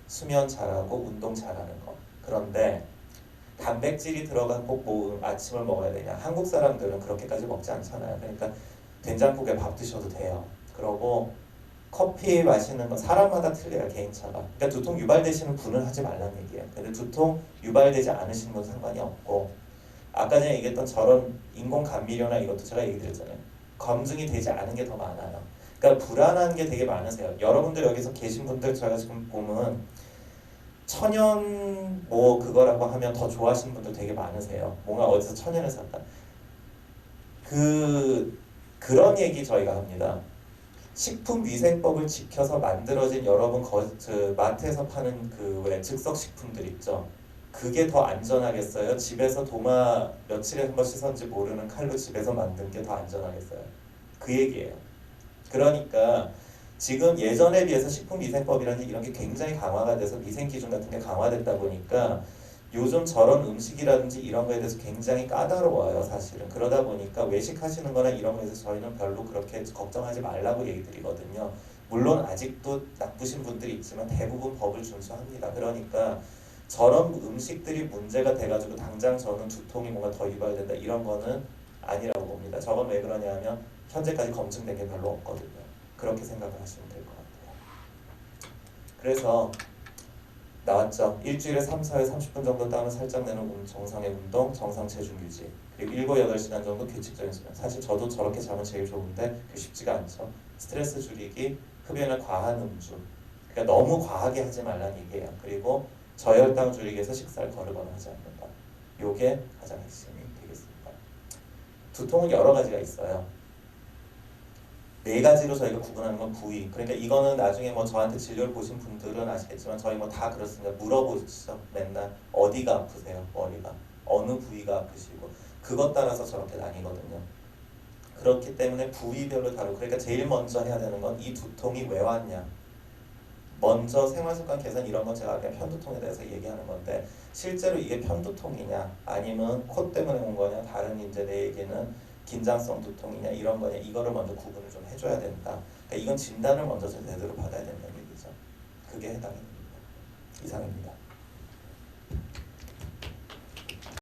수면 잘하고 운동 잘하는 거. 그런데 단백질이 들어간 꼭 뭐 아침을 먹어야 되냐. 한국 사람들은 그렇게까지 먹지 않잖아요. 그러니까 된장국에 밥 드셔도 돼요. 그러고 커피 마시는 건 사람마다 틀려요. 개인차가. 그러니까 두통 유발되시는 분은 하지 말라는 얘기예요. 근데 두통 유발되지 않으신 분은 상관이 없고, 아까 전에 얘기했던 저런 인공 감미료나 이것도 제가 얘기 드렸잖아요. 검증이 되지 않은 게 더 많아요. 그러니까 불안한 게 되게 많으세요. 여러분들 여기서 계신 분들 제가 지금 보면 천연 뭐 그거라고 하면 더 좋아하시는 분들 되게 많으세요. 뭔가 어디서 천연을 샀다. 그런 얘기 저희가 합니다. 식품위생법을 지켜서 만들어진 여러분 마트에서 파는 그 왜 즉석식품들 있죠. 그게 더 안전하겠어요? 집에서 도마 며칠에 한 번 씻었는지 모르는 칼로 집에서 만든 게 더 안전하겠어요? 그 얘기예요. 그러니까 지금 예전에 비해서 식품위생법이라는 이런 게 굉장히 강화가 돼서 위생기준 같은 게 강화됐다 보니까 요즘 저런 음식이라든지 이런 거에 대해서 굉장히 까다로워요, 사실은. 그러다 보니까 외식하시는 거나 이런 거에 대해서 저희는 별로 그렇게 걱정하지 말라고 얘기 드리거든요. 물론 아직도 나쁘신 분들이 있지만 대부분 법을 준수합니다. 그러니까 저런 음식들이 문제가 돼가지고 당장 저는 두통이 뭔가 더 유발된다 이런 거는 아니라고 봅니다. 저건 왜 그러냐면 현재까지 검증된 게 별로 없거든요. 그렇게 생각을 하시면 될 것 같아요. 그래서 나왔죠. 일주일에 3, 4회 30분 정도 땀을 살짝 내는 정상의 운동, 정상 체중 유지. 그리고 7, 8시간 정도 규칙적인 수면. 사실 저도 저렇게 자면 제일 좋은데 그게 쉽지가 않죠. 스트레스 줄이기, 흡연을 과한 음주. 그러니까 너무 과하게 하지 말라는 얘기예요. 그리고 저혈당 줄이기 위해서 식사를 거르거나 하지 않는다. 요게 가장 핵심이 되겠습니다. 두통은 여러 가지가 있어요. 4가지로 저희가 구분하는 건 부위. 그러니까 이거는 나중에 뭐 저한테 진료를 보신 분들은 아시겠지만 저희 뭐 다 그렇습니다. 물어보시죠. 맨날 어디가 아프세요? 머리가. 어느 부위가 아프시고. 그것 따라서 저렇게 나뉘거든요. 그렇기 때문에 부위별로 다루고, 그러니까 제일 먼저 해야 되는 건 이 두통이 왜 왔냐. 먼저 생활습관 개선 이런 건 제가 그냥 편두통에 대해서 얘기하는 건데, 실제로 이게 편두통이냐 아니면 코 때문에 온 거냐, 다른 이제 내 얘기는 긴장성 두통이냐 이런 거냐, 이거를 먼저 구분을 좀 해줘야 된다. 그러니까 이건 진단을 먼저 제대로 받아야 된다는 얘기죠. 그게 해당이 됩니다. 이상입니다.